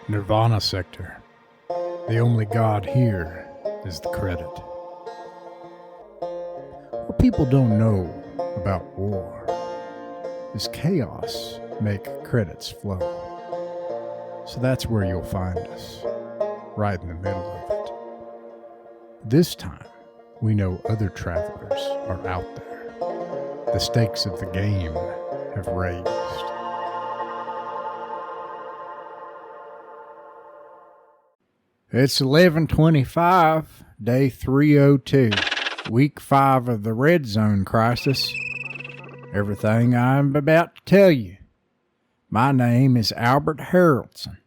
Nirvana sector. The only god here is the credit. What people don't know about war is chaos make credits flow. So that's where you'll find us, right in the middle of it. This time, we know other travelers are out there. The stakes of the game have raised. It's 11/25, day 302, week 5 of the Red Zone crisis. Everything I'm about to tell you. My name is Albert Haraldson.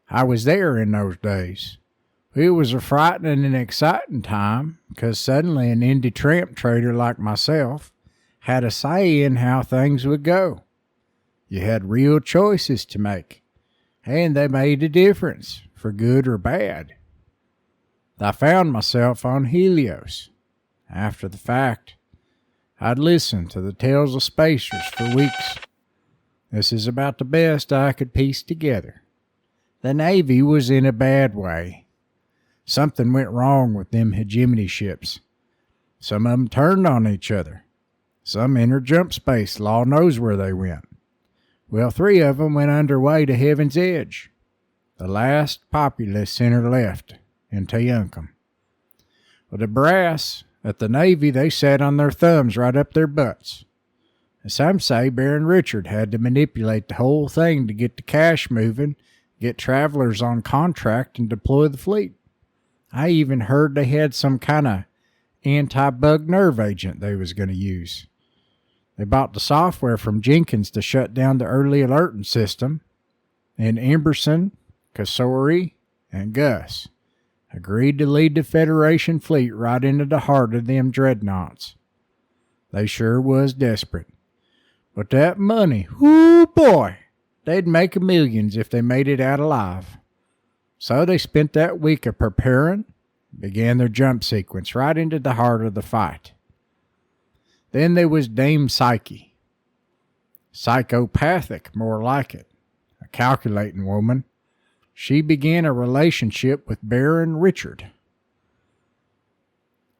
I was there in those days. It was a frightening and exciting time, because suddenly an indie tramp trader like myself had a say in how things would go. You had real choices to make, and they made a difference, for good or bad. I found myself on Helios. After the fact, I'd listened to the tales of spacers for weeks. This is about the best I could piece together. The Navy was in a bad way. Something went wrong with them hegemony ships. Some of them turned on each other. Some entered jump space, law knows where they went. Well, 3 of them went underway to Heaven's Edge. The last populace center left, in Teunkum. Well, the brass at the Navy, they sat on their thumbs right up their butts. And some say Baron Richard had to manipulate the whole thing to get the cash moving, get travelers on contract, and deploy the fleet. I even heard they had some kind of anti-bug nerve agent they was going to use. They bought the software from Jenkins to shut down the early alerting system, and Emberson, Kasori, and Gus agreed to lead the Federation fleet right into the heart of them dreadnoughts. They sure was desperate. But that money, whoo boy, they'd make millions if they made it out alive. So they spent that week of preparing, began their jump sequence right into the heart of the fight. Then there was Dame Psyche. Psychopathic, more like it. A calculating woman. She began a relationship with Baron Richard.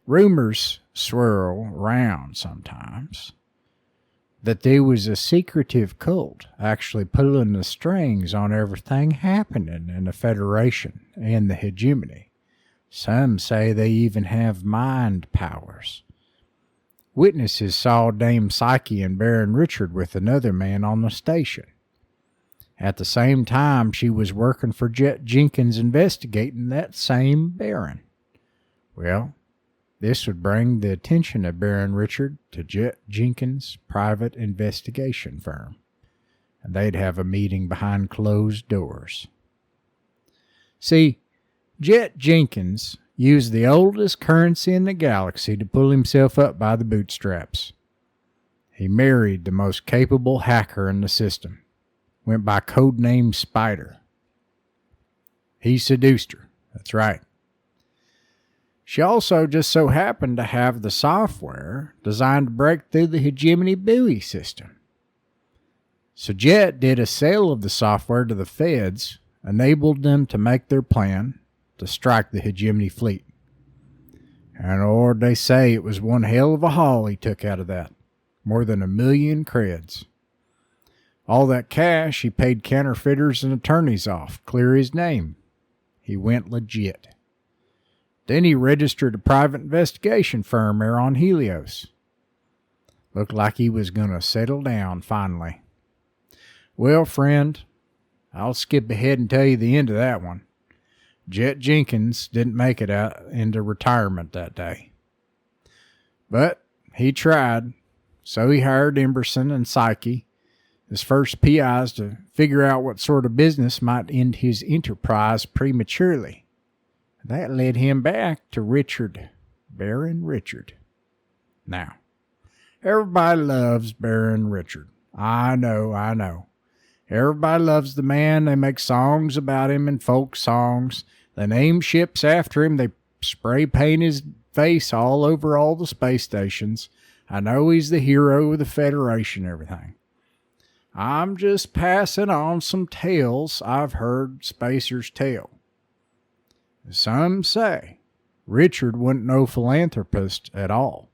Rumors swirl around sometimes that there was a secretive cult actually pulling the strings on everything happening in the Federation and the hegemony. Some say they even have mind powers. Witnesses saw Dame Psyche and Baron Richard with another man on the station. At the same time, she was working for Jet Jenkins investigating that same Baron. Well, this would bring the attention of Baron Richard to Jet Jenkins' private investigation firm, and they'd have a meeting behind closed doors. See, Jet Jenkins used the oldest currency in the galaxy to pull himself up by the bootstraps. He married the most capable hacker in the system. Went by codename Spider. He seduced her. That's right. She also just so happened to have the software designed to break through the hegemony buoy system. So Jet did a sale of the software to the feds, enabled them to make their plan to strike the hegemony fleet. And Lord, they say it was one hell of a haul he took out of that. More than 1 million creds. All that cash he paid counterfeiters and attorneys off, clear his name. He went legit. Then he registered a private investigation firm there on Helios. Looked like he was going to settle down finally. Well, friend, I'll skip ahead and tell you the end of that one. Jet Jenkins didn't make it out into retirement that day. But he tried, so he hired Emberson and Psyche, his first PIs, to figure out what sort of business might end his enterprise prematurely. That led him back to Richard, Baron Richard. Now, everybody loves Baron Richard. I know. Everybody loves the man. They make songs about him and folk songs. They name ships after him. They spray paint his face all over all the space stations. I know he's the hero of the Federation and everything. I'm just passing on some tales I've heard spacers tell. Some say Richard wasn't no philanthropist at all.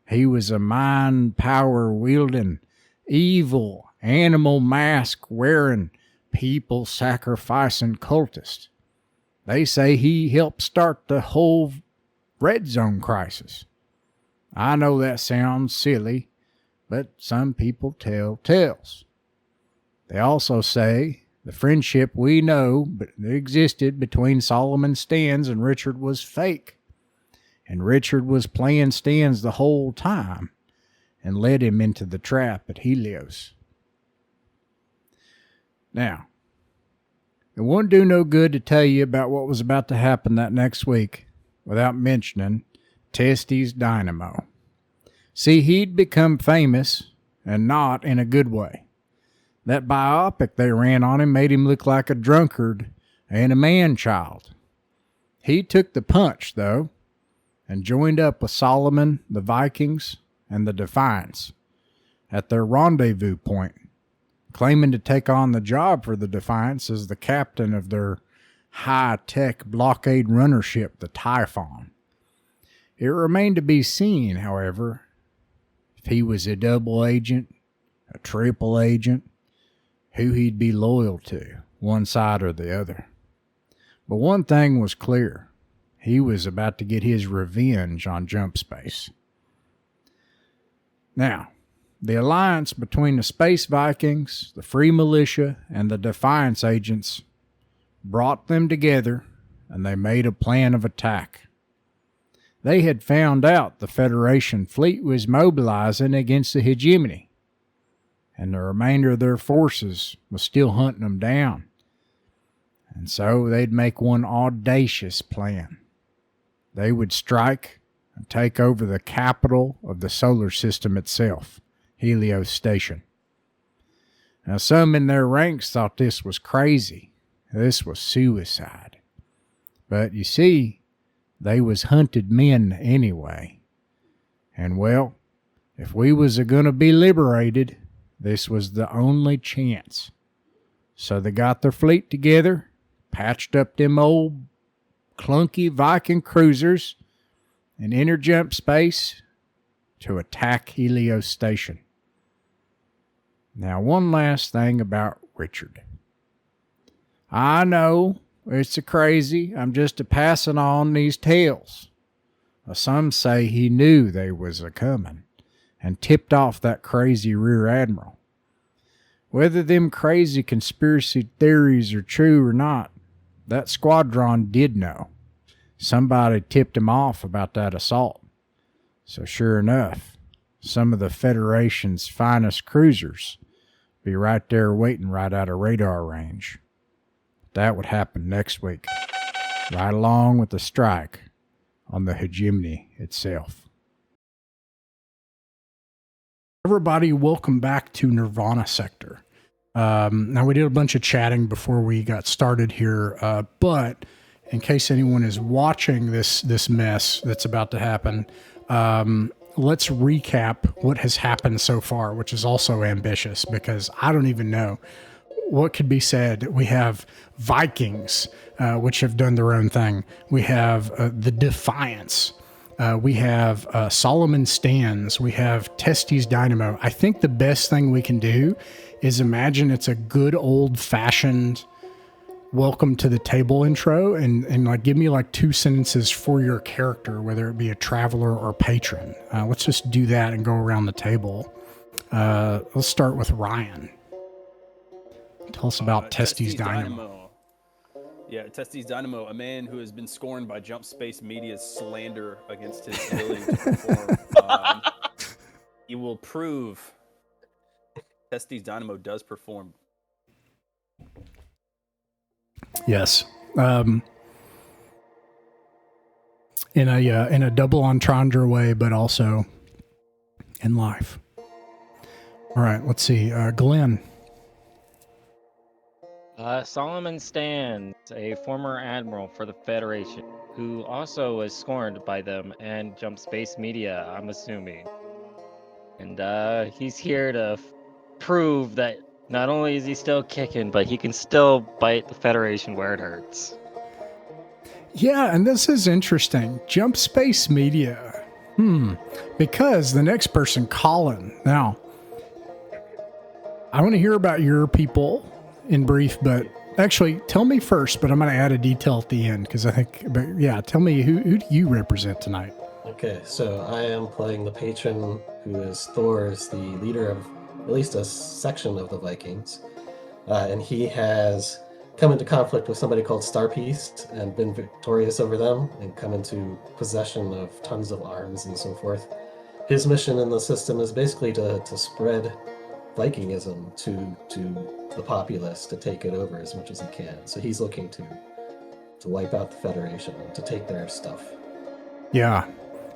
He was a mind power wielding, evil, animal mask wearing, people sacrificing cultist. They say he helped start the whole red zone crisis. I know that sounds silly, but some people tell tales. They also say the friendship we know that existed between Soloman Stans and Richard was fake. And Richard was playing Stans the whole time and led him into the trap at Helios. Now, it won't do no good to tell you about what was about to happen that next week without mentioning Testes Dynamo. See, he'd become famous, and not in a good way. That biopic they ran on him made him look like a drunkard and a man-child. He took the punch, though, and joined up with Soloman, the Vikings, and the Defiance at their rendezvous point, claiming to take on the job for the Defiance as the captain of their high-tech blockade runner ship, the Typhon. It remained to be seen, however, if he was a double agent, a triple agent, who he'd be loyal to, one side or the other. But one thing was clear. He was about to get his revenge on Jump Space. Now, the alliance between the Space Vikings, the Free Militia, and the Defiance agents brought them together, and they made a plan of attack. They had found out the Federation fleet was mobilizing against the hegemony, and the remainder of their forces was still hunting them down. And so they'd make one audacious plan. They would strike and take over the capital of the solar system itself, Helios Station. Now, some in their ranks thought this was crazy. This was suicide. But you see, they was hunted men anyway. And well, if we was a-gonna be liberated, this was the only chance. So they got their fleet together, patched up them old clunky Viking cruisers, and entered Jump Space to attack Helios Station. Now, one last thing about Richard. I know it's a crazy. I'm just a-passing on these tales. Some say he knew they was a-coming and tipped off that crazy rear admiral. Whether them crazy conspiracy theories are true or not, that squadron did know. Somebody tipped him off about that assault. So sure enough, some of the Federation's finest cruisers be right there waiting right out of radar range. That would happen next week, right along with the strike on the hegemony itself. Everybody, welcome back to Nirvana Sector. Now, we did a bunch of chatting before we got started here, but in case anyone is watching this mess that's about to happen, let's recap what has happened so far, which is also ambitious because I don't even know what could be said. We have Vikings, which have done their own thing. We have the Defiance. We have Soloman Stans. We have Testes Dynamo. I think the best thing we can do is imagine it's a good old-fashioned welcome to the table intro and like give me like 2 sentences for your character, whether it be a traveler or patron. Let's just do that and go around the table. Let's start with Ryan. Tell us about Testes Dynamo. Yeah, Testes Dynamo, a man who has been scorned by Jump Space Media's slander against his ability to perform. He will prove Testes Dynamo does perform. Yes. In a double entendre way, but also in life. All right, let's see. Glenn. Soloman Stans, a former admiral for the Federation, who also was scorned by them and Jump Space Media, I'm assuming. And he's here to prove that Not only is he still kicking, but he can still bite the Federation where it hurts. Yeah, and this is interesting. Jump Space Media. Because the next person, Colin. Now, I want to hear about your people in brief, but actually, tell me first, but I'm going to add a detail at the end because I think, but yeah, tell me who do you represent tonight? Okay, so I am playing the patron who is Thor, is the leader of at least a section of the Vikings. And he has come into conflict with somebody called Starpiece and been victorious over them and come into possession of tons of arms and so forth. His mission in the system is basically to spread Vikingism to the populace, to take it over as much as he can. So he's looking to wipe out the Federation, to take their stuff. Yeah.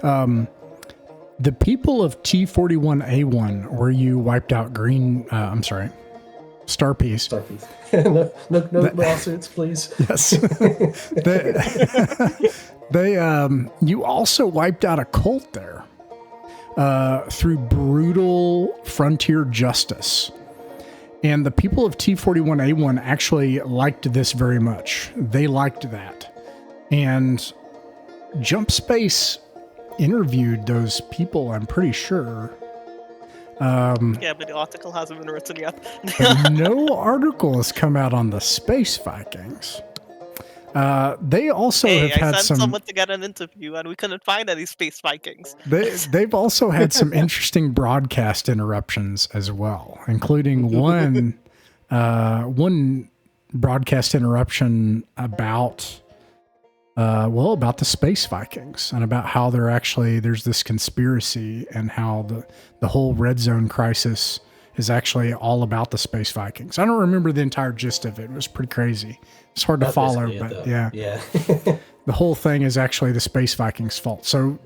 The people of T41A1, where you wiped out Starpiece. No lawsuits, please. Yes. You also wiped out a cult there through brutal frontier justice. And the people of T41A1 actually liked this very much. They liked that. And Jump Space interviewed those people, I'm pretty sure. Yeah, but the article hasn't been written yet. No article has come out on the Space Vikings. They also have had I sent someone to get an interview, and we couldn't find any Space Vikings. They've also had some interesting broadcast interruptions as well, including one broadcast interruption about the Space Vikings and about how there's this conspiracy and how the whole red zone crisis is actually all about the Space Vikings. I don't remember the entire gist of it. It was pretty crazy. It's hard to follow, but yeah. The whole thing is actually the Space Vikings' fault. So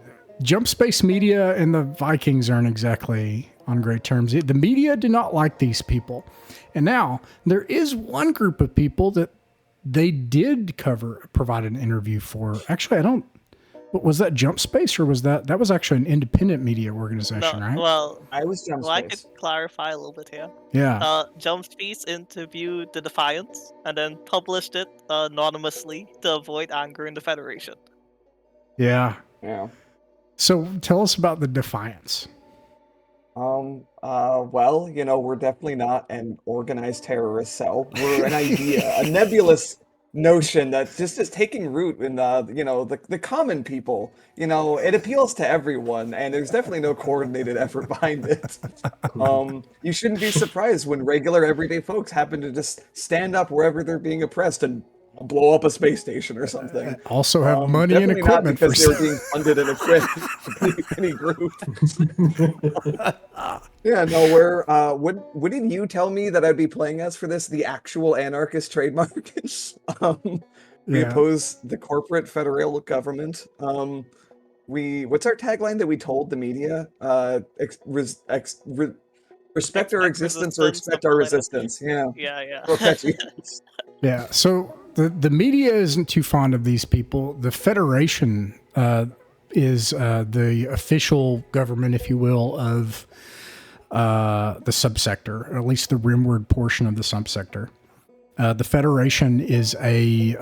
Jump Space Media and the Vikings aren't exactly on great terms. The media do not like these people. And now there is one group of people that they did provide an interview for. Actually, was that Jump Space or was that was actually an independent media organization, right? Well, I was Jump Space. I could clarify a little bit here. Yeah. Jump Space interviewed the Defiance and then published it anonymously to avoid anger in the Federation. Yeah. Yeah. So tell us about the Defiance. Well, we're definitely not an organized terrorist cell. We're an idea, a nebulous notion that just is taking root in the common people. It appeals to everyone, and there's definitely no coordinated effort behind it. You shouldn't be surprised when regular everyday folks happen to just stand up wherever they're being oppressed and blow up a space station or something. Also have money and equipment not because they're being funded and equipped any group. Yeah, no, wouldn't you tell me that I'd be playing as for this the actual anarchist trademark? We oppose the corporate federal government. What's our tagline that we told the media? Respect our existence or expect our resistance. Yeah. Yeah. So the media isn't too fond of these people. The Federation is the official government, if you will, of the subsector, or at least the rimward portion of the subsector. The Federation is a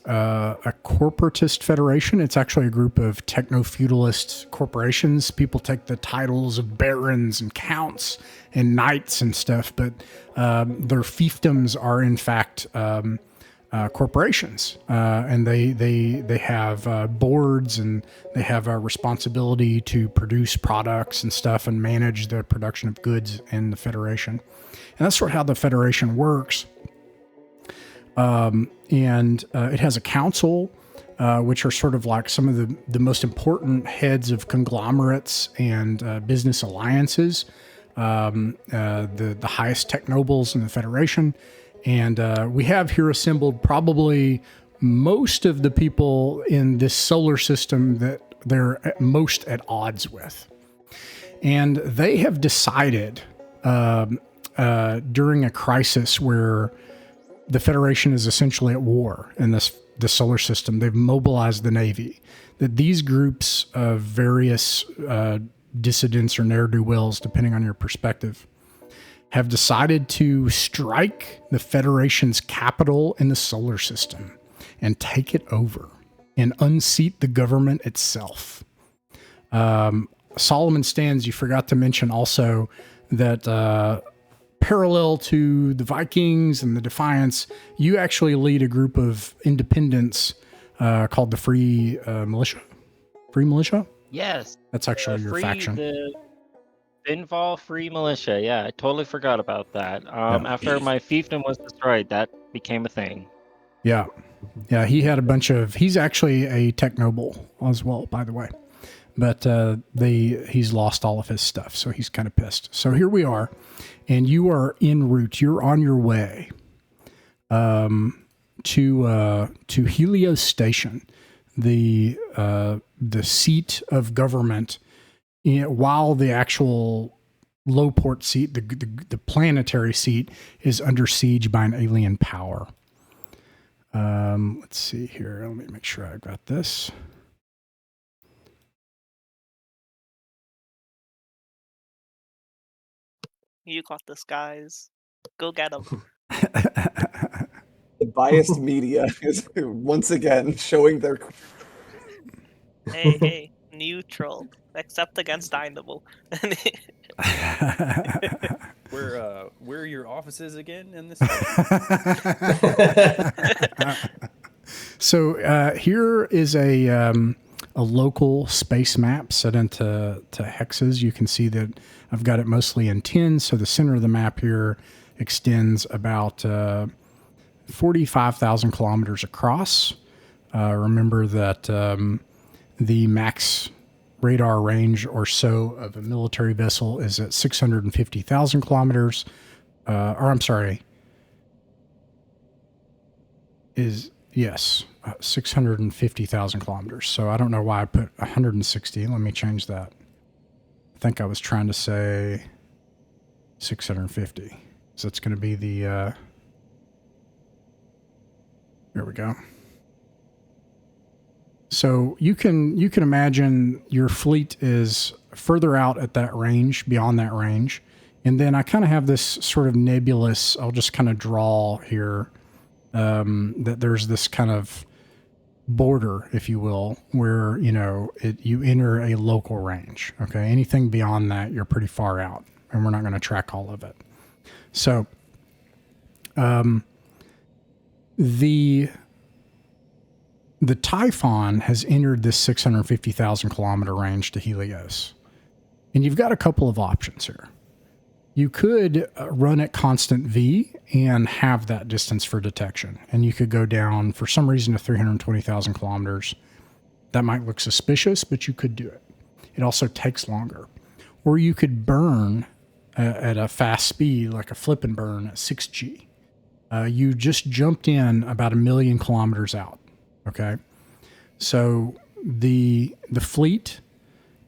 corporatist federation. It's actually a group of techno-feudalist corporations. People take the titles of barons and counts and knights and stuff, but their fiefdoms are in fact corporations, and they have boards, and they have a responsibility to produce products and stuff and manage the production of goods in the Federation. And that's sort of how the Federation works. And it has a council, which are sort of like some of the most important heads of conglomerates and business alliances, the highest tech nobles in the Federation. And we have here assembled probably most of the people in this solar system that they're most at odds with. And they have decided during a crisis where the Federation is essentially at war in the solar system, they've mobilized the Navy, that these groups of various dissidents or ne'er-do-wells, depending on your perspective, have decided to strike the Federation's capital in the solar system and take it over and unseat the government itself. Soloman Stans, you forgot to mention also that parallel to the Vikings and the Defiance, you actually lead a group of independents called the Free Militia. Free Militia? Yes. That's actually your faction. The Finval Free Militia. Yeah, I totally forgot about that. After my fiefdom was destroyed, that became a thing. Yeah. Yeah, he had a bunch of... He's actually a tech noble as well, by the way. But he's lost all of his stuff, so he's kind of pissed. So here we are, and you are en route. You're on your way to Helios Station, the seat of government, while the actual low-port seat, the planetary seat, is under siege by an alien power. Let's see here. Let me make sure I got this. You got this, guys. Go get them. The biased media is once again showing their... Hey, neutral. Except against Dynamo. Where are your offices again in this? So here is a local space map set into hexes. You can see that I've got it mostly in 10. So the center of the map here extends about 45,000 kilometers across. Remember that the max radar range or so of a military vessel is at 650,000 kilometers. Yes, 650,000 kilometers. So I don't know why I put 160. Let me change that. I think I was trying to say 650. So it's going to be the, there we go. So you can imagine your fleet is further out at that range, beyond that range. And then I kind of have this sort of nebulous, I'll just kind of draw here, that there's this kind of border, if you will, where, you enter a local range. Okay. Anything beyond that, you're pretty far out, and we're not going to track all of it. So, the Typhon has entered this 650,000 kilometer range to Helios. And you've got a couple of options here. You could run at constant V and have that distance for detection. And you could go down, for some reason, to 320,000 kilometers. That might look suspicious, but you could do it. It also takes longer. Or you could burn at a fast speed, like a flip and burn at 6G. You just jumped in about 1 million kilometers out. Okay, so the fleet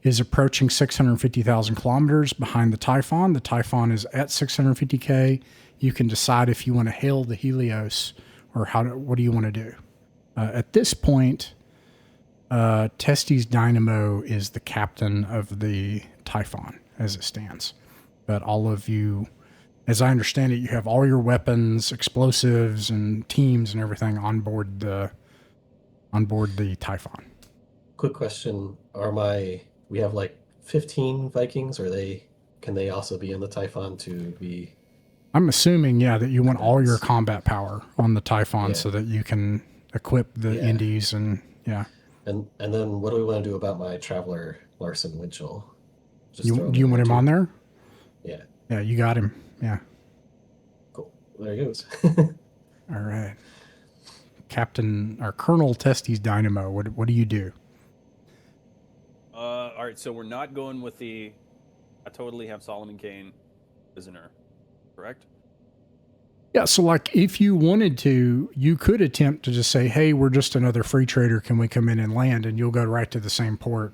is approaching 650,000 kilometers behind the Typhon. The Typhon is at 650K. You can decide if you want to hail the Helios or what do you want to do. At this point, Testes Dynamo is the captain of the Typhon as it stands. But all of you, as I understand it, you have all your weapons, explosives, and teams and everything on board the Typhon. Quick question: we have like 15 Vikings? Can they also be in the Typhon to be? I'm assuming, that you want all your combat power on the Typhon so that you can equip the Indies and And then what do we want to do about my traveler Larson Winchell? Do you want him on there? Yeah. Yeah, you got him. Yeah. Cool. There he goes. All right. Captain or Colonel Testes Dynamo, what do you do? All right, so we're not going with I totally have Solomon Kane prisoner, correct? Yeah, so like if you wanted to, you could attempt to just say, hey, we're just another free trader. Can we come in and land? And you'll go right to the same port.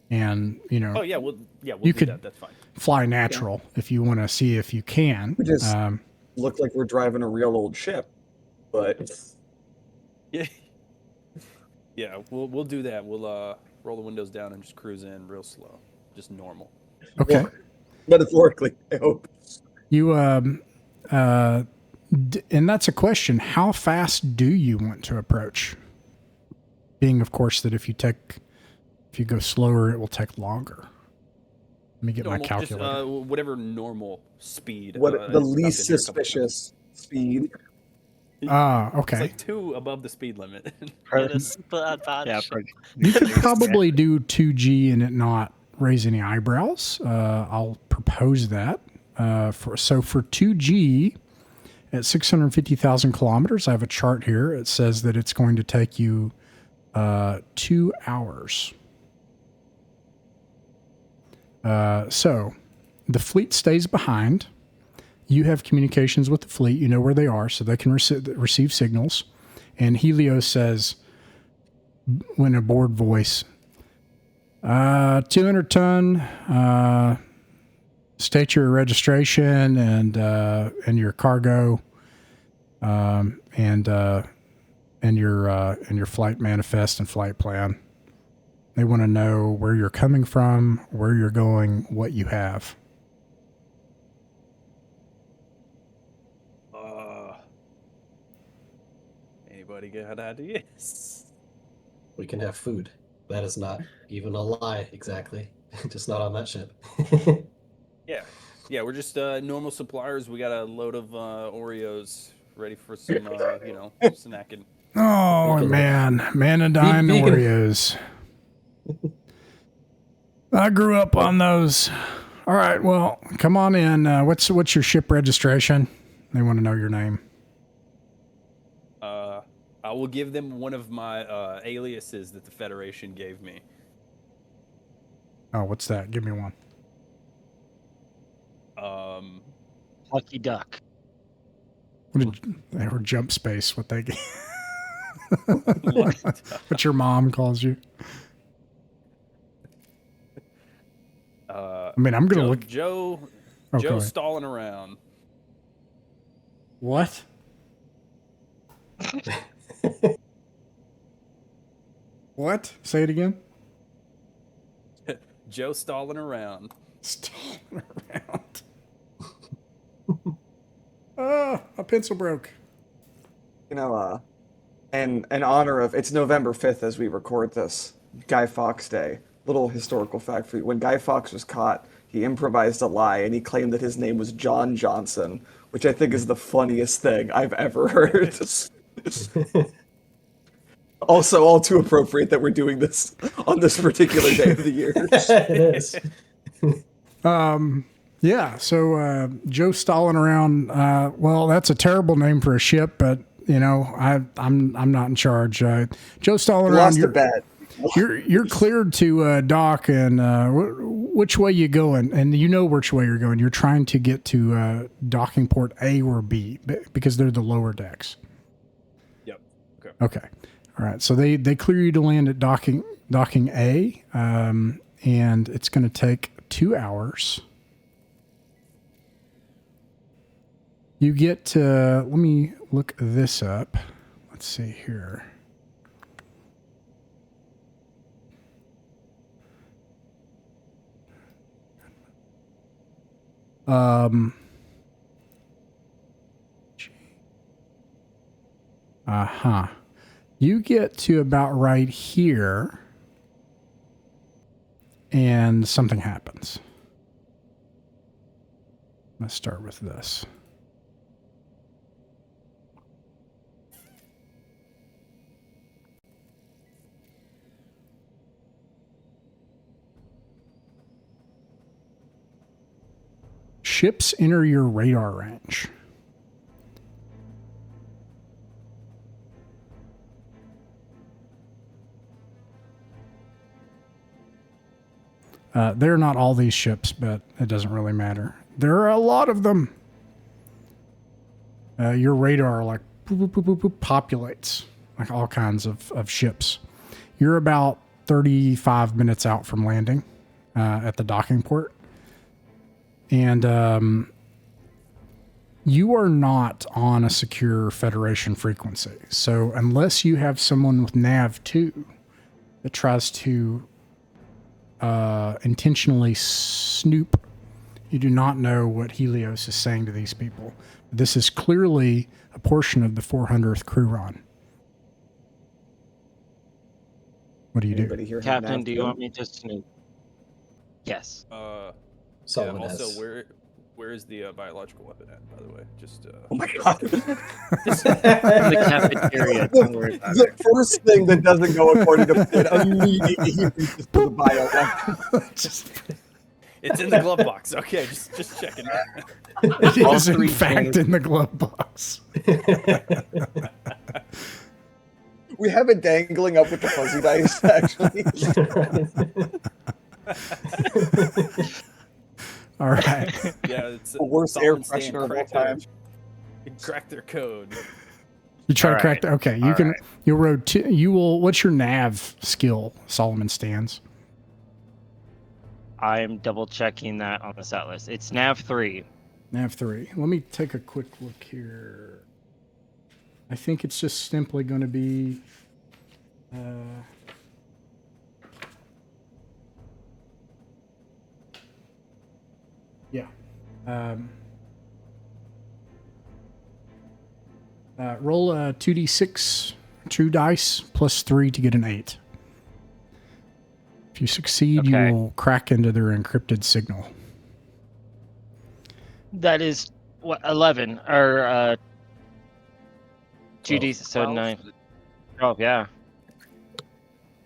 And, Oh, yeah, we'll you do could that. That's fine. Fly natural if you want to see if you can. We just look like we're driving a real old ship, but... Yeah. Yeah, we'll do that. We'll roll the windows down and just cruise in real slow. Just normal. Okay. Metaphorically, I hope. You and that's a question. How fast do you want to approach? Being, of course, that if you go slower, it will take longer. Let me get my calculator. Just, whatever normal speed. What the I've least been here a couple suspicious speed? Okay. It's like 2 above the speed limit. It is super advanced. Yeah, ship. You could probably do 2G and it not raise any eyebrows. I'll propose that. For 2G at 650,000 kilometers, I have a chart here. It says that it's going to take you 2 hours. So the fleet stays behind. You have communications with the fleet. You know where they are, so they can receive signals. And Helios says, when aboard voice, 200 ton, state your registration and your cargo, and your flight manifest and flight plan. They want to know where you're coming from, where you're going, what you have. Anybody got ideas? We can have food. That is not even a lie, exactly. Just not on that ship. Yeah, we're just normal suppliers. We got a load of Oreos ready for some, snacking. Oh, man. Manadine Oreos. I grew up on those. All right, well, come on in. What's your ship registration? They want to know your name. I will give them one of my aliases that the Federation gave me. Oh, what's that? Give me one. Lucky Duck. Or Jump Space, what they what your mom calls you. I mean, I'm going to look. Joe stalling around. What? What? Say it again. Joe stalling around. Stalling around. Oh, a pencil broke. In honor of, it's November 5th as we record this, Guy Fawkes Day. Little historical fact for you. When Guy Fawkes was caught, he improvised a lie and he claimed that his name was John Johnson, which I think is the funniest thing I've ever heard. Also, all too appropriate that we're doing this on this particular day of the year. It is. Yeah, so Joe stalling around. Well, that's a terrible name for a ship, but I'm not in charge. Joe stalling around. Lost a bet. You're cleared to dock, and which way you going? And you know which way you're going. You're trying to get to docking port A or B because they're the lower decks. Yep. Okay. All right. So they clear you to land at docking A, and it's going to take 2 hours. You get let me look this up. Let's see here. You get to about right here, and something happens. Let's start with this. Ships enter your radar range. They're not all these ships, but it doesn't really matter. There are a lot of them. Your radar like populates like all kinds of ships. You're about 35 minutes out from landing at the docking port. And you are not on a secure Federation frequency. So unless you have someone with Nav 2 that tries to intentionally snoop You do not know what Helios is saying to these people. This is clearly a portion of the 400th crew run. What do you do? Anybody here have Captain, nav do you code? want me to snoop? Yes. Yeah, Solomon also, has. where is the biological weapon at, by the way? Just Oh my god. The cafeteria. Don't worry about The it. first thing that doesn't go according to plan, immediately he reaches for the bio weapon. it's in the glove box. Okay, just checking. It All is in three fact in the glove box. We have it dangling up with the fuzzy dice, actually. All right. Yeah, it's The worst air Soloman Stans freshener of all cracked their- time. Crack their code. You try to All crack right. the, okay, you All can, right. you'll you will, what's your nav skill, Soloman Stans? I'm double checking that on the set list. It's Nav 3. Nav 3. Let me take a quick look here. I think it's just simply going to be, yeah. Roll a 2d6, 2 dice, plus 3 to get an 8. If you succeed, Okay. you will crack into their encrypted signal. That is what 11 or 2D, so 12. 9. Oh yeah.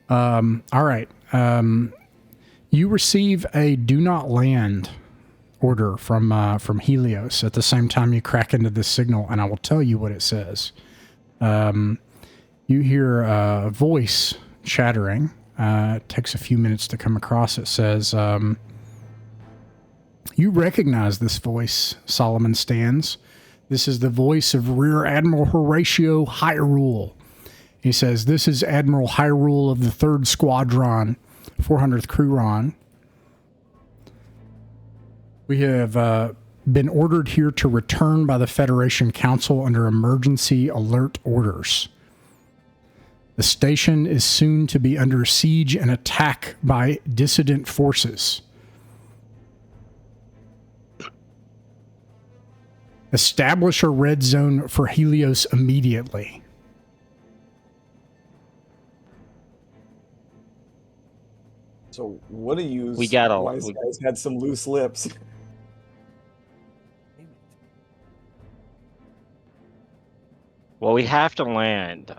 All right. You receive a do not land order from Helios at the same time you crack into this signal, and I will tell you what it says. You hear a voice chattering. It takes a few minutes to come across. It says, you recognize this voice, Soloman Stans. This is the voice of Rear Admiral Horatio Hyrule. He says, this is Admiral Hyrule of the 3rd Squadron, 400th Crew Ron. We have been ordered here to return by the Federation Council under emergency alert orders. The station is soon to be under siege and attack by dissident forces. Establish a red zone for Helios immediately. So what do you We got all- wise guys had some loose lips? Well, we have to land.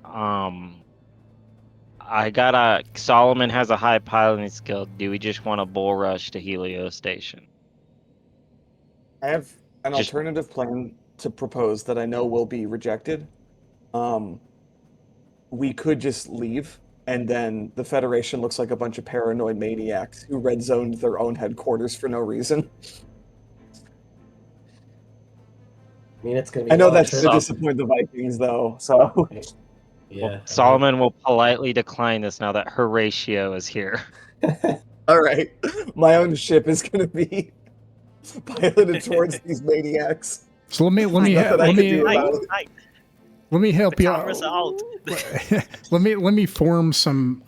Solomon has a high piloting skill. Do we just want a bull rush to Helios Station? I have an Just- alternative plan to propose that I know will be rejected. We could just leave, and then the Federation looks like a bunch of paranoid maniacs who red zoned their own headquarters for no reason. I mean, it's going to be. I know a long that's trip. to disappoint the Vikings, though. So Yeah. Solomon will politely decline this now that Horatio is here. all right, my own ship is going to be piloted towards these maniacs. So let me Nothing I can do Night, about it. night. let me help The you cameras are out. let me form some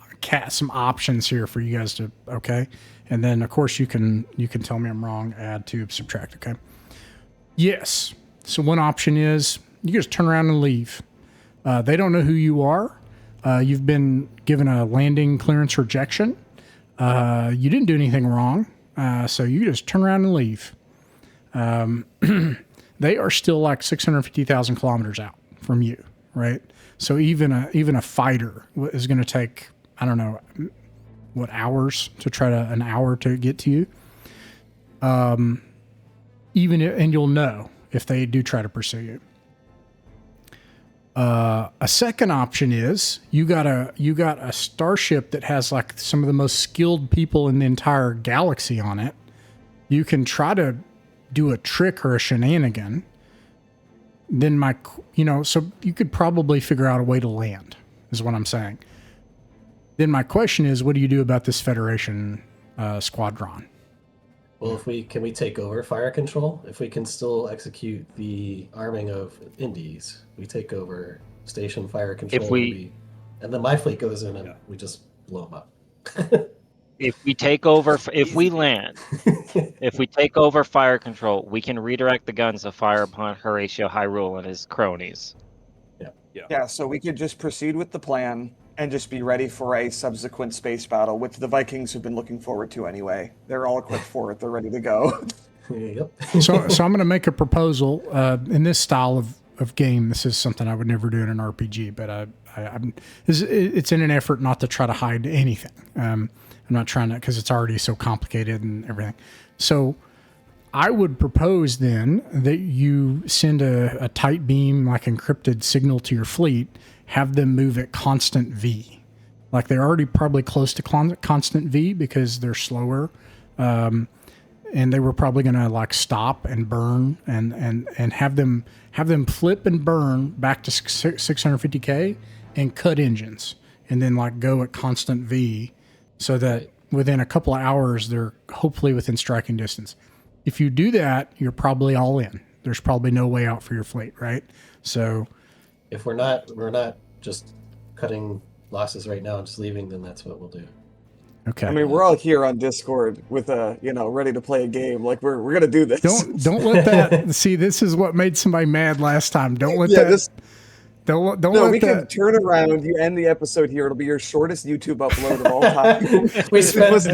options here for you guys to, okay, and then of course you can tell me I'm wrong, add to, subtract. Okay, yes. So one option is you just turn around and leave. They don't know who you are. You've been given a landing clearance rejection. You didn't do anything wrong, so you just turn around and leave. They are still like 650,000 kilometers out from you, right? So even a fighter is going to take, I don't know, what, hours to try to, an hour to get to you. And you'll know if they do try to pursue you. A second option is you got a starship that has like some of the most skilled people in the entire galaxy on it. You can try to do a trick or a shenanigan. Then so you could probably figure out a way to land, is what I'm saying. Then my question is, what do you do about this Federation squadron? Well, can we take over fire control? If we can still execute the arming of Indies, we take over station fire control. If we- and then my fleet goes in and we just blow them up. If we take over, if we land, if we take over fire control, we can redirect the guns to fire upon Horatio Hyrule and his cronies. Yeah, so we could just proceed with the plan and just be ready for a subsequent space battle, which the Vikings have been looking forward to anyway. They're all equipped for it. They're ready to go. Yep. So I'm going to make a proposal in this style of game. This is something I would never do in an RPG, but it's in an effort not to try to hide anything. I'm not trying to, because it's already so complicated and everything. So I would propose then that you send a tight beam, like encrypted signal to your fleet, have them move at constant V. Like they're already probably close to constant V because they're slower. And they were probably going to like stop and burn and have them flip and burn back to 650K and cut engines and then like go at constant V so that within a couple of hours, they're hopefully within striking distance. If you do that, you're probably all in. There's probably no way out for your fleet, right? So If we're not just cutting losses right now and just leaving, then that's what we'll do. okay. I mean, we're all here on Discord with ready to play a game. Like we're gonna do this. Don't let that see. This is what made somebody mad last time. Don't let that. Don't No, let we can that. turn around. You end the episode here. It'll be your shortest YouTube upload of all time. We spent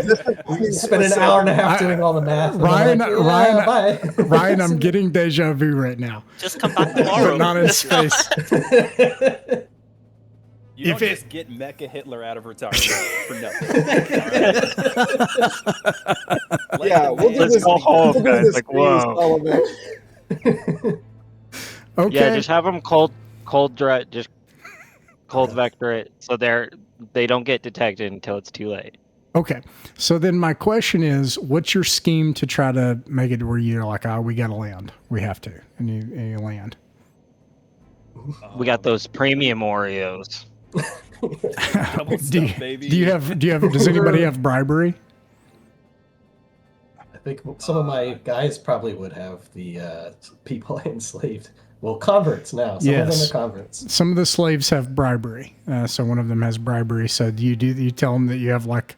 an hour and a half doing all the math. Ryan, Bye. Ryan, I'm getting deja vu right now, Just come back tomorrow. but not in space. You don't If it- just get Mecha Hitler out of retirement for nothing. Let Yeah, the we'll do man this. go home, We'll do guys, this like, phase, whoa. Soloman. Okay. Yeah, just have them cold vector it so they don't get detected until it's too late. Okay. So then my question is, what's your scheme to try to make it where you're like, we got to land. We have to. And you land. We got those premium Oreos. Double do stuff, baby. does anybody have bribery? I think some of my guys probably would have the people I enslaved. Well, converts now. Some of them Yes. are converts. Some of the slaves have bribery. So one of them has bribery. So you tell them that you have like,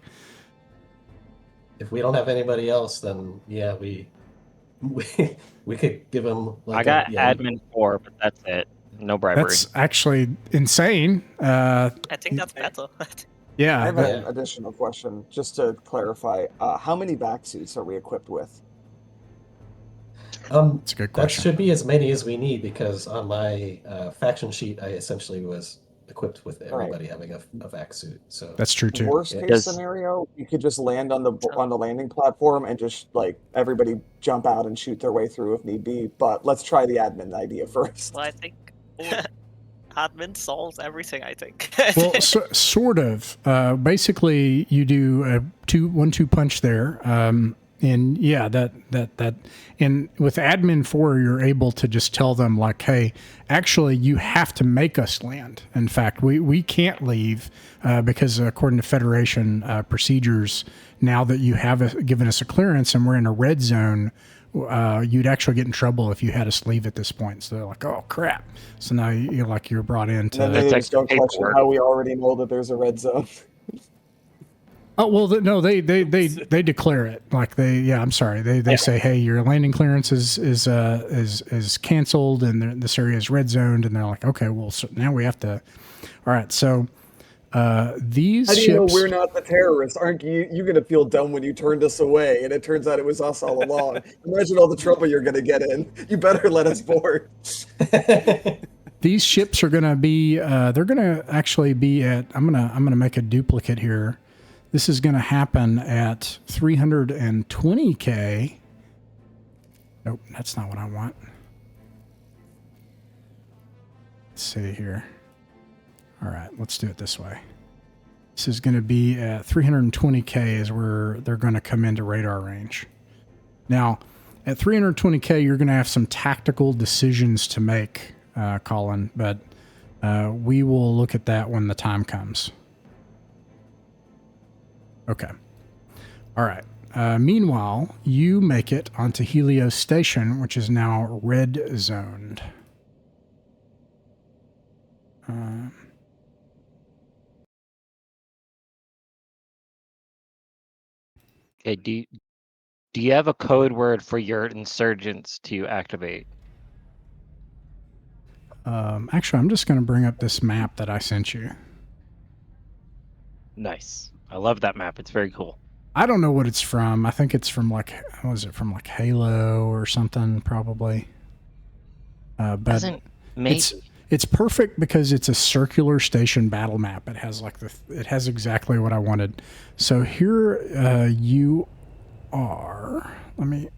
If we don't have anybody else, then yeah, we could give them. Like I got admin 4, but that's it. No bribery. that's actually insane. I think that's better. Yeah. I have that- an additional question, just to clarify. How many back suits are we equipped with? That's a good That question. should be as many as we need because on my faction sheet, I essentially was equipped with everybody having a vac suit. So That's true too. Worst case Does- scenario, you could just land on the landing platform and just like everybody jump out and shoot their way through if need be. But let's try the admin idea first. Well, I think admin solves everything, I think. Well, sort of. Basically, you do a 1-2 punch there. And yeah, that and with admin 4, you're able to just tell them like, hey, actually, you have to make us land. In fact, we can't leave because according to Federation procedures, now that you have given us a clearance and we're in a red zone, you'd actually get in trouble if you had us leave at this point. So they're like, oh crap. So now you're brought in to. And then they That's just don't extra question paperwork. how we already know that there's a red zone. Oh well, no, they declare it like I'm sorry. They say, hey, your landing clearance is canceled and this area is red zoned, and they're like, okay, well, so now we have to. All right, so these How do you know ships. we're not the terrorists? Aren't you? You're gonna feel dumb when you turned us away, and it turns out it was us all along. Imagine all the trouble you're gonna get in. You better let us board. These ships are gonna be. They're gonna actually be at. I'm gonna make a duplicate here. This is gonna happen at 320K. Nope, that's not what I want. Let's see here. All right, let's do it this way. This is going to be at 320K is where they're going to come into radar range. Now, at 320K, you're going to have some tactical decisions to make, Colin, but we will look at that when the time comes. Okay. All right. Meanwhile, you make it onto Helios Station, which is now red zoned. Okay, do you have a code word for your insurgents to activate? Actually, I'm just going to bring up this map that I sent you. Nice. I love that map. It's very cool. I don't know what it's from. I think it's from like, what was it, from like Halo or something, probably. But Doesn't maybe. it's perfect because it's a circular station battle map. It has like it has exactly what I wanted. So here you are. Let me.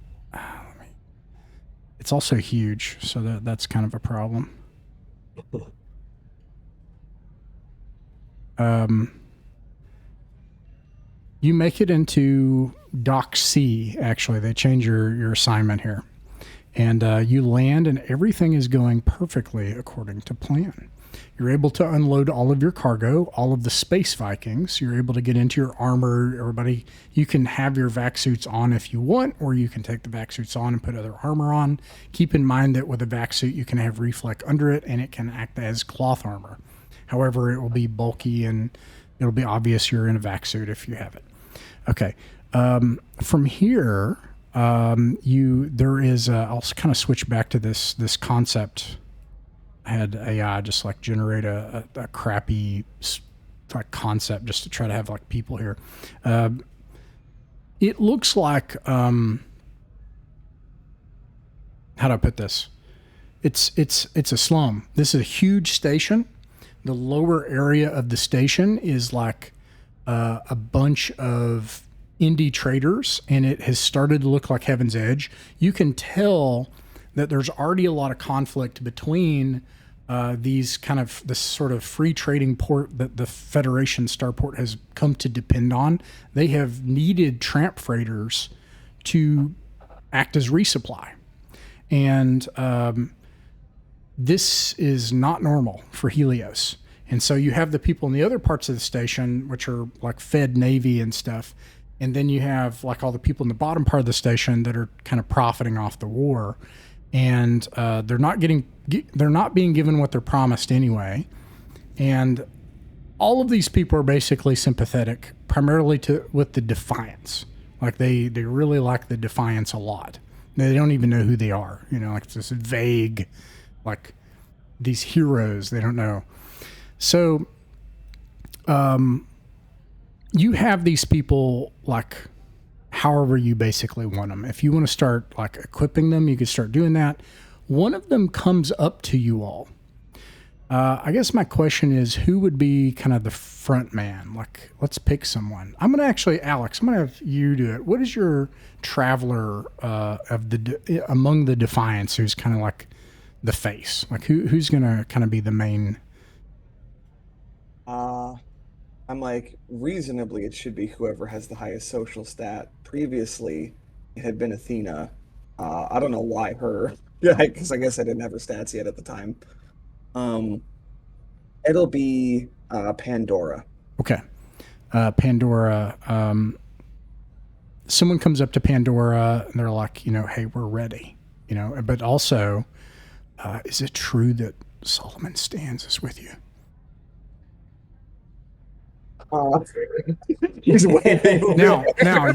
It's also huge, so that's kind of a problem. You make it into Dock C, actually. They change your assignment here. And you land, and everything is going perfectly according to plan. You're able to unload all of your cargo, all of the Space Vikings. You're able to get into your armor. Everybody, you can have your vac suits on if you want, or you can take the vac suits on and put other armor on. Keep in mind that with a vac suit, you can have reflect under it, and it can act as cloth armor. However, it will be bulky, and it'll be obvious you're in a vac suit if you have it. Okay. From here, there is, I'll kind of switch back to this concept. I had AI just like generate a crappy like concept just to try to have like people here. It looks like, how do I put this? It's a slum. This is a huge station. The lower area of the station is like a bunch of indie traders, and it has started to look like Heaven's Edge. You can tell that there's already a lot of conflict between these kind of this sort of free trading port that the Federation starport has come to depend on. They have needed tramp freighters to act as resupply, and this is not normal for Helios. And so you have the people in the other parts of the station, which are like fed Navy and stuff. And then you have like all the people in the bottom part of the station that are kind of profiting off the war. And they're not being given what they're promised anyway. And all of these people are basically sympathetic, primarily with the Defiance. Like they really like the Defiance a lot. They don't even know who they are. You know, like it's this vague, like these heroes they don't know. So, you have these people like however you basically want them. If you want to start like equipping them, you can start doing that. One of them comes up to you all. I guess my question is, who would be kind of the front man? Like, let's pick someone. I'm going to actually, Alex, I'm going to have you do it. What is your traveler among the Defiance who's kind of like the face? Like, who's going to kind of be the main? I'm like, reasonably, it should be whoever has the highest social stat. Previously, it had been Athena. I don't know why her. Yeah, because I guess I didn't have her stats yet at the time. It'll be Pandora. Okay. Pandora. Someone comes up to Pandora and they're like, hey, we're ready. But also, is it true that Soloman Stans is with you? He's waiting. Now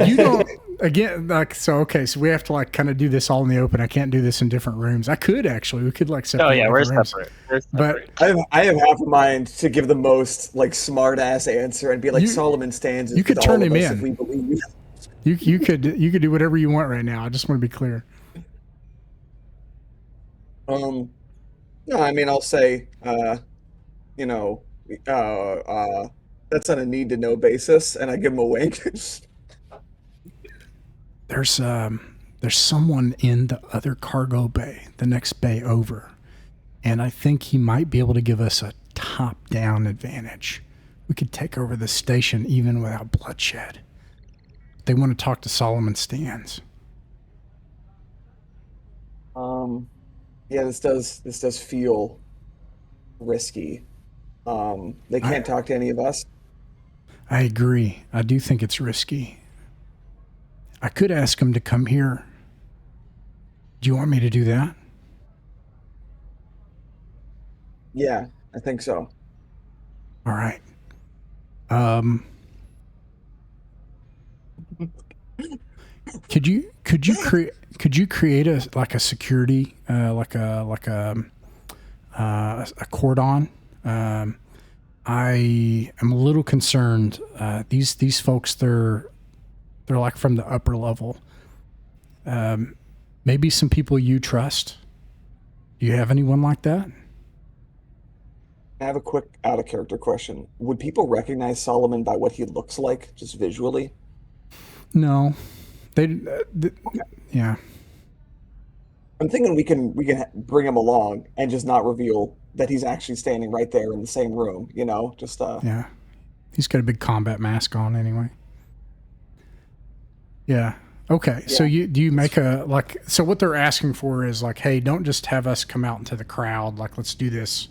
you don't again like so. Okay, so we have to like kind of do this all in the open. I can't do this in different rooms. I could actually. We could like separate. Oh yeah, we're rooms. separate. But I have half a mind to give the most like smart ass answer and be like Soloman Stans. You could turn him in. If we believe. You could do whatever you want right now. I just want to be clear. No, I mean I'll say that's on a need to know basis, and I give him a wink. There's someone in the other cargo bay, the next bay over, and I think he might be able to give us a top-down advantage. We could take over the station even without bloodshed. They want to talk to Soloman Stans. Yeah, this does feel risky. They can't talk to any of us. I agree. I do think it's risky. I could ask him to come here. Do you want me to do that? Yeah, I think so. All right. Could you create a security like a cordon? I am a little concerned. These folks, they're like from the upper level. Maybe some people you trust. Do you have anyone like that? I have a quick out of character question. Would people recognize Solomon by what he looks like, just visually? No, yeah. I'm thinking we can bring him along and just not reveal that he's actually standing right there in the same room. You know, just Yeah, he's got a big combat mask on anyway. Yeah. Okay. So do you make so what they're asking for is like, hey, don't just have us come out into the crowd. Like, let's do this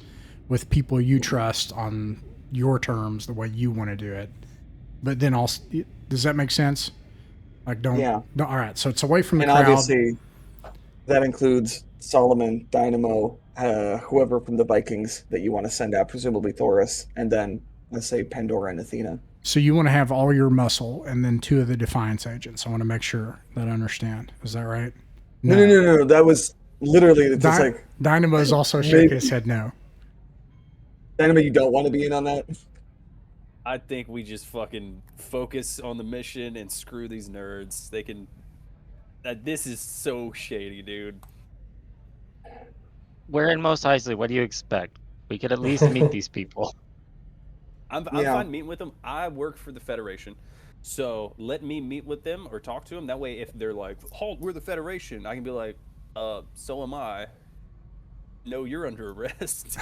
with people you trust on your terms, the way you want to do it. But then also, does that make sense? Like, don't, all right. So it's away from the crowd. And obviously that includes Solomon, Dynamo, whoever from the Vikings that you want to send out, presumably Thoris, and then let's say Pandora and Athena. So you want to have all your muscle and then 2 of the Defiance agents. I want to make sure that I understand. Is that right? No. That was literally just like... Dynamo's also shaking his head no. Dynamo, you don't want to be in on that? I think we just fucking focus on the mission and screw these nerds. They can... This is so shady, dude. We're in Mos Eisley. What do you expect? We could at least meet these people. I'm fine meeting with them. I work for the Federation, so let me meet with them or talk to them. That way, if they're like, "Halt, we're the Federation," I can be like, so am I. No, you're under arrest. So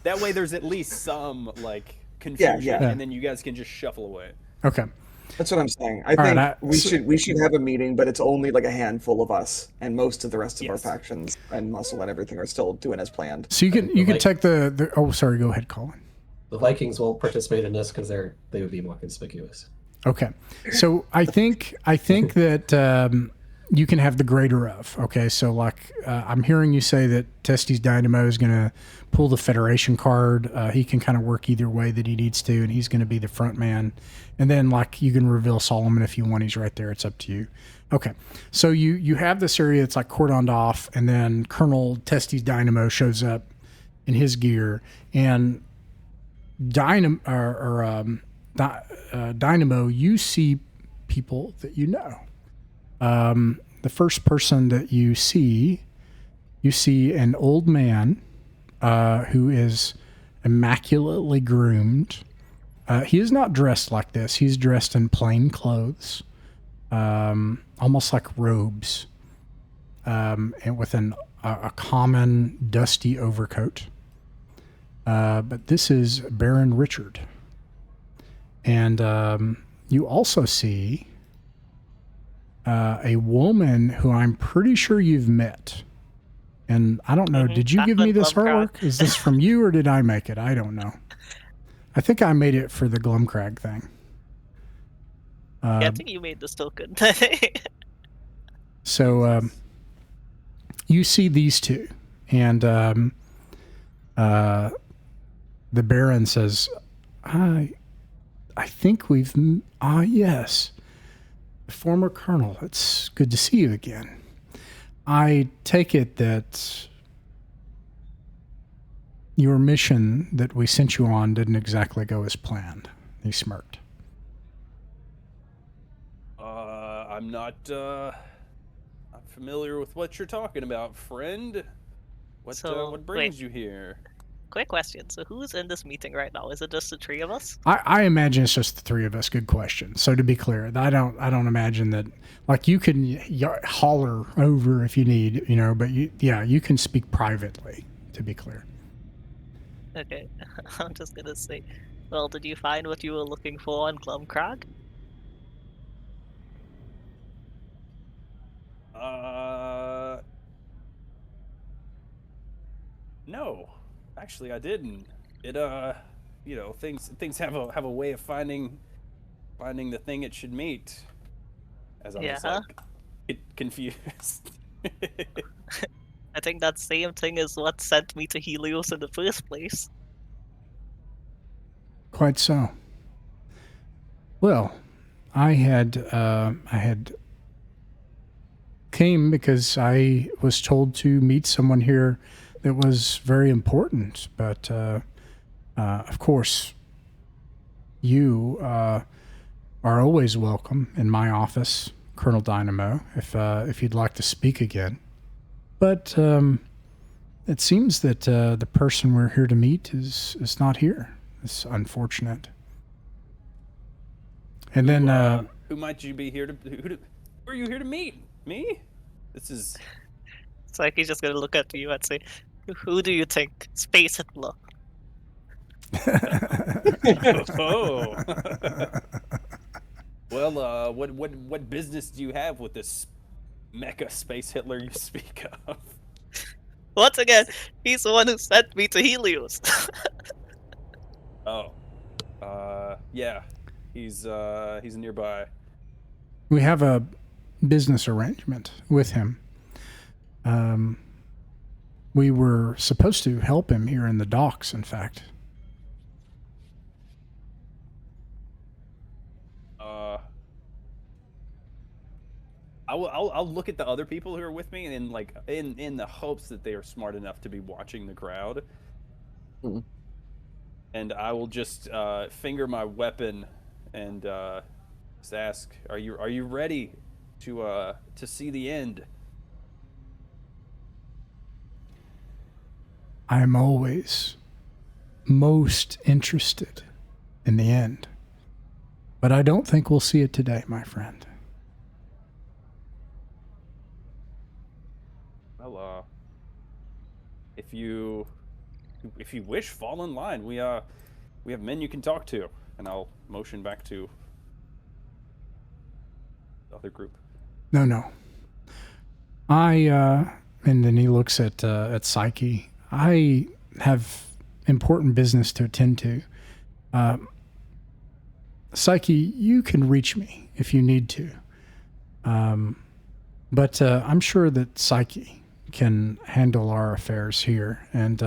that way, there's at least some like confusion, and then you guys can just shuffle away. Okay. That's what I'm saying. I think we should have a meeting, but it's only like a handful of us, and most of the rest of our factions and muscle and everything are still doing as planned. So you can take the oh, sorry, go ahead, Colin. The Vikings won't participate in this because they would be more conspicuous. Okay, so I think that you can have the greater of. Okay, so like I'm hearing you say that Testes Dynamo is going to pull the Federation card. He can kind of work either way that he needs to, and he's going to be the front man. And then like you can reveal Solomon if you want. He's right there. It's up to you. Okay, so you have this area that's like cordoned off, and then Colonel Testes Dynamo shows up in his gear, and Dynamo, you see people that you know. The first person that you see an old man who is immaculately groomed. He is not dressed like this. He's dressed in plain clothes, almost like robes, and with a common dusty overcoat. But this is Baron Richard. And you also see a woman who I'm pretty sure you've met. And I don't know, did you give me this artwork? Is this from you or did I make it? I don't know. I think I made it for the Glumcrag thing. Yeah, I think you made this token. So you see these two, and the Baron says, I think we've... yes. Former Colonel, it's good to see you again. I take it that your mission that we sent you on didn't exactly go as planned. He smirked. I'm not familiar with what you're talking about, friend. What brings you here? Quick question. So who's in this meeting right now? Is it just the 3 of us? I imagine it's just the 3 of us. Good question. So to be clear, I don't imagine that. Like you can holler over if you need, but you can speak privately. To be clear. Okay, I'm just gonna say, well, did you find what you were looking for on Glumcrag? No. Actually, I didn't. It things have a way of finding the thing it should meet. As I was like, confused. I think that same thing is what sent me to Helios in the first place. Quite so. Well, I had came because I was told to meet someone here that was very important. But of course, you are always welcome in my office, Colonel Dynamo, if you'd like to speak again. But it seems that the person we're here to meet is not here. It's unfortunate. And then who might you be here to? Who are you here to meet? Me? This is. It's like he's just gonna look at you and say, "Who do you think? Space Hitler." Oh. Well, what business do you have with this mecha space Hitler you speak of? Once again, he's the one who sent me to Helios. Oh, yeah, he's nearby. we have a business arrangement with him. We were supposed to help him here in the docks, in fact. I'll look at the other people who are with me, and like in the hopes that they are smart enough to be watching the crowd. Mhm. And I will just finger my weapon and just ask, "Are you ready to see the end?" I'm always most interested in the end. But I don't think we'll see it today, my friend. Well, if you wish, fall in line. We have men you can talk to, and I'll motion back to the other group. No. And then he looks at Psyche. I have important business to attend to. Psyche, you can reach me if you need to. But I'm sure that Psyche can handle our affairs here and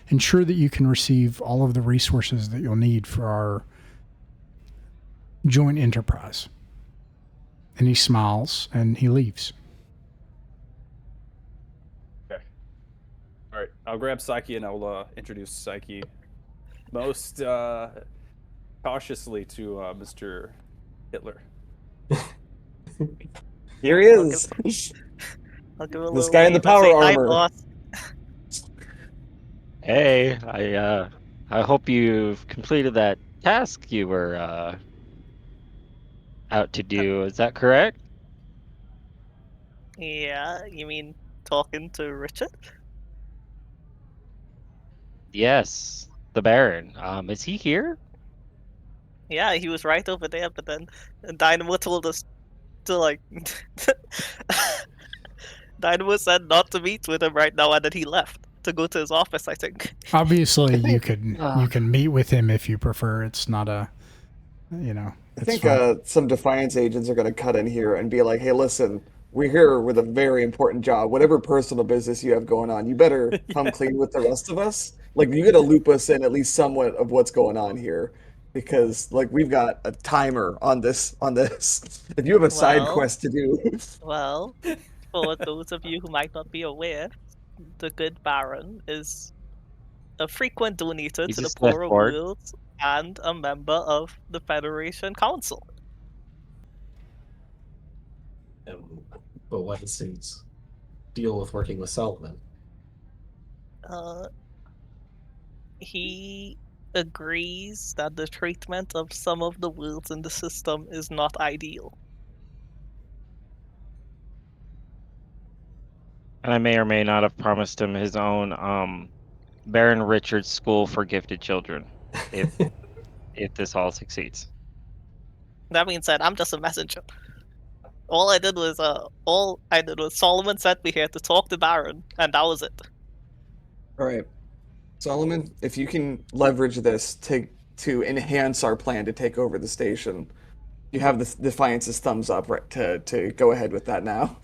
ensure that you can receive all of the resources that you'll need for our joint enterprise. And he smiles and he leaves. Okay. All right. I'll grab Psyche and I'll introduce Psyche most cautiously to Mr. Hitler. Here he is. I'll give a This little guy in the wave and say, power "Hi, armor." boss." Hey, I hope you've completed that task you were out to do. Is that correct? Yeah, you mean talking to Richard? Yes, the Baron. Is he here? Yeah, he was right over there, but then Dynamo told us to like. Dynamo said not to meet with him right now, and then he left to go to his office, I think. Obviously, you can meet with him if you prefer. It's not a, I it's think fine. some Defiance agents are going to cut in here and be like, "Hey, listen, we're here with a very important job. Whatever personal business you have going on, you better come clean with the rest of us. Like, you got to loop us in at least somewhat of what's going on here, because like we've got a timer on this. If you have a side Well, quest to do, well, for those of you who might not be aware, the good Baron is a frequent donator He's to a the Sith poorer Lord. worlds and a member of the Federation Council. But what is his deal with working with Soloman? He agrees that the treatment of some of the worlds in the system is not ideal. And I may or may not have promised him his own Baron Richard School for Gifted Children, if this all succeeds. That being said, I'm just a messenger. All I did was Solomon sent me here to talk to Baron, and that was it. all right, Solomon, if you can leverage this to enhance our plan to take over the station, you have the Defiance's thumbs up, right, to go ahead with that now.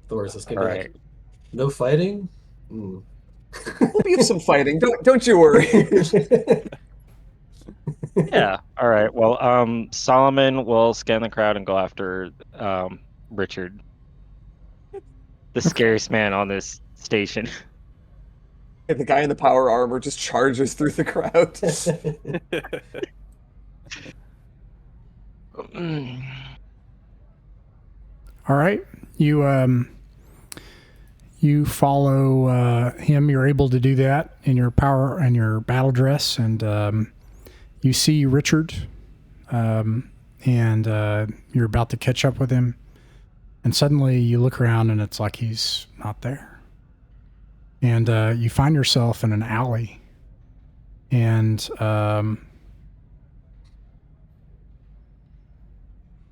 Thor's is All gonna be right. like, no fighting? Hmm. We'll be some fighting. Don't you worry. Yeah. All right. Well, Solomon will scan the crowd and go after Richard, the scariest man on this station. The guy in the power armor just charges through the crowd. All right. You follow him. You're able to do that in your power and your battle dress, and you see Richard, and you're about to catch up with him, and suddenly you look around and it's like he's not there, and you find yourself in an alley, and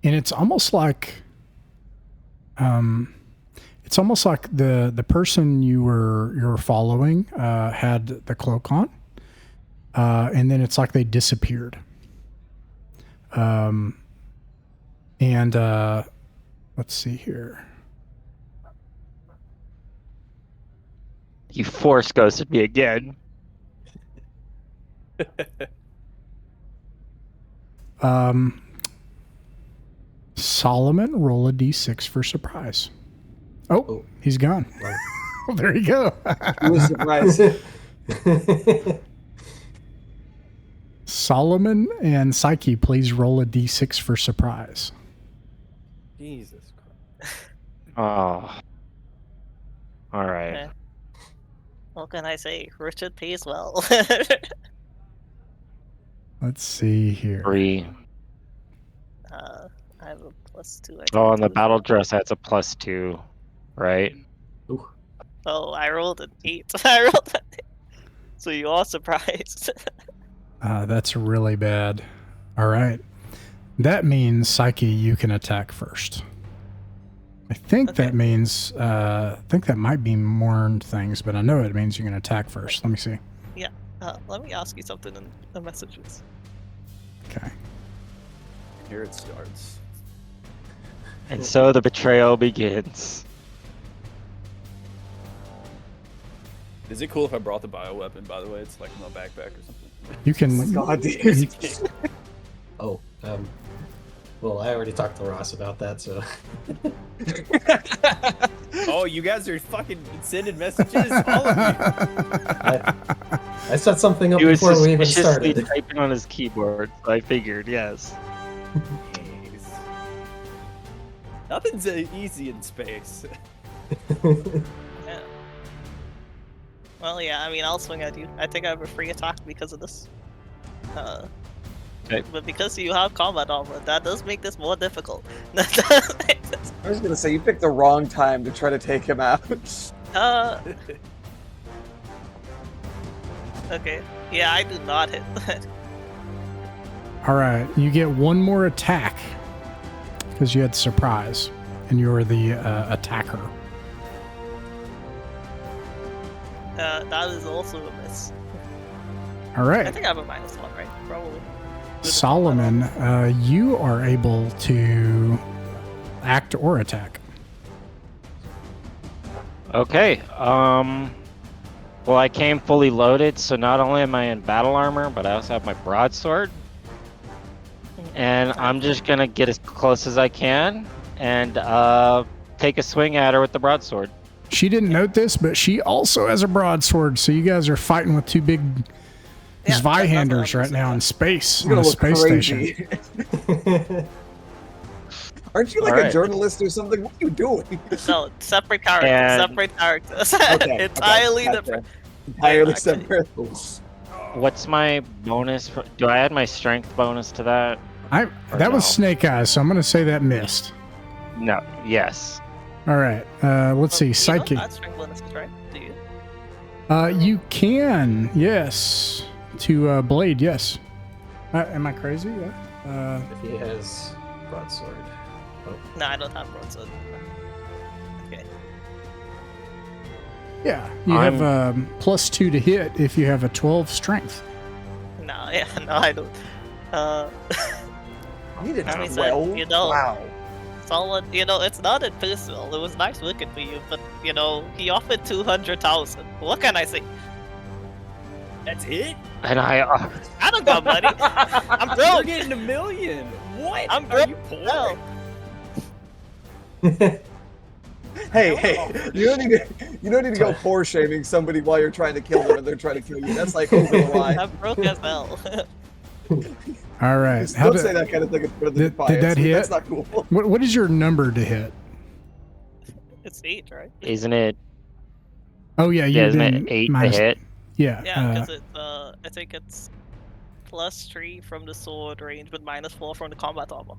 it's almost like the person you were following had the cloak on, and then it's like they disappeared. And let's see here. You force ghosted me again. Solomon, roll a d6 for surprise. Oh, he's gone. Wow. Well, there you go. Who was surprised? Solomon and Psyche, please roll a d6 for surprise. Jesus Christ. Oh. All right. Okay. What can I say? Richard pays well. Let's see here. 3. I have a +2. Oh, and the battle dress has a +2, right? Oh, I rolled an 8. I rolled an 8. So you are surprised. That's really bad. All right. That means, Psyche, you can attack first. I think that means, I think that might be more things, but I know it means you can attack first. Let me see. Yeah. Let me ask you something in the messages. Okay. Here it starts. And so the betrayal begins. Is it cool if I brought the bioweapon, by the way? It's like in my backpack or something. You can. God, dude. Oh, well, I already talked to Ross about that, so. Oh, you guys are fucking sending messages? All of you. I set something up He was before we even suspiciously started. typing on his keyboard, so I figured, yes. Jeez. Nothing's easy in space. Yeah. Well, yeah, I mean, I'll swing at you. I think I have a free attack because of this. Okay. But because you have combat armor, that does make this more difficult. I was gonna say, you picked the wrong time to try to take him out. Okay. Yeah, I do not hit that. All right. You get one more attack because you had surprise and you were the attacker. That is also a miss. All I right. think I have a -1, right? Probably. Solomon, you are able to act or attack. Okay, well, I came fully loaded, so not only am I in battle armor, but I also have my broadsword. And I'm just gonna get as close as I can and take a swing at her with the broadsword. She didn't note this, but she also has a broadsword, so you guys are fighting with two big Yeah, Zweihanders that's what right I'm now in saying. space, You're on a gonna look space crazy. station. Aren't you like Alright. a journalist or something? What are you doing? No, separate characters. And- Separate characters. Okay, Entirely gotcha. different. Entirely Actually- separate. What's my bonus? Do I add my strength bonus to that? That was no? Snake Eyes, so I'm going to say that missed. No. Yes. All right. Let's see. You Psychic. don't add strength bonuses, right? Do you? You can, yes. To Blade, yes. Am I crazy? Yeah. If he has broadsword. No, I don't have broadsword. Okay. Yeah. You have +2 to hit if you have a 12 strength. No, yeah, no, I don't. You did I mean, 12? you know- Wow. Solid, it's not in personal. It was nice working for you, but he offered 200,000. What can I say? That's it? And I I don't got money. I'm You're broke. getting $1 million. What? I'm Are you broke. poor? No. Hey, you don't need to go poor shaming somebody while you're trying to kill them and they're trying to kill you. That's like over the line. I'm broke as hell. All right. Just don't say that kind of thing in front of the Did Defiance. that hit? That's not cool. What is your number to hit? It's 8, right? isn't it? Oh yeah, you Yeah, isn't didn't it 8 to minus- hit? Yeah. Yeah, because I think it's +3 from the sword range, but -4 from the combat armor.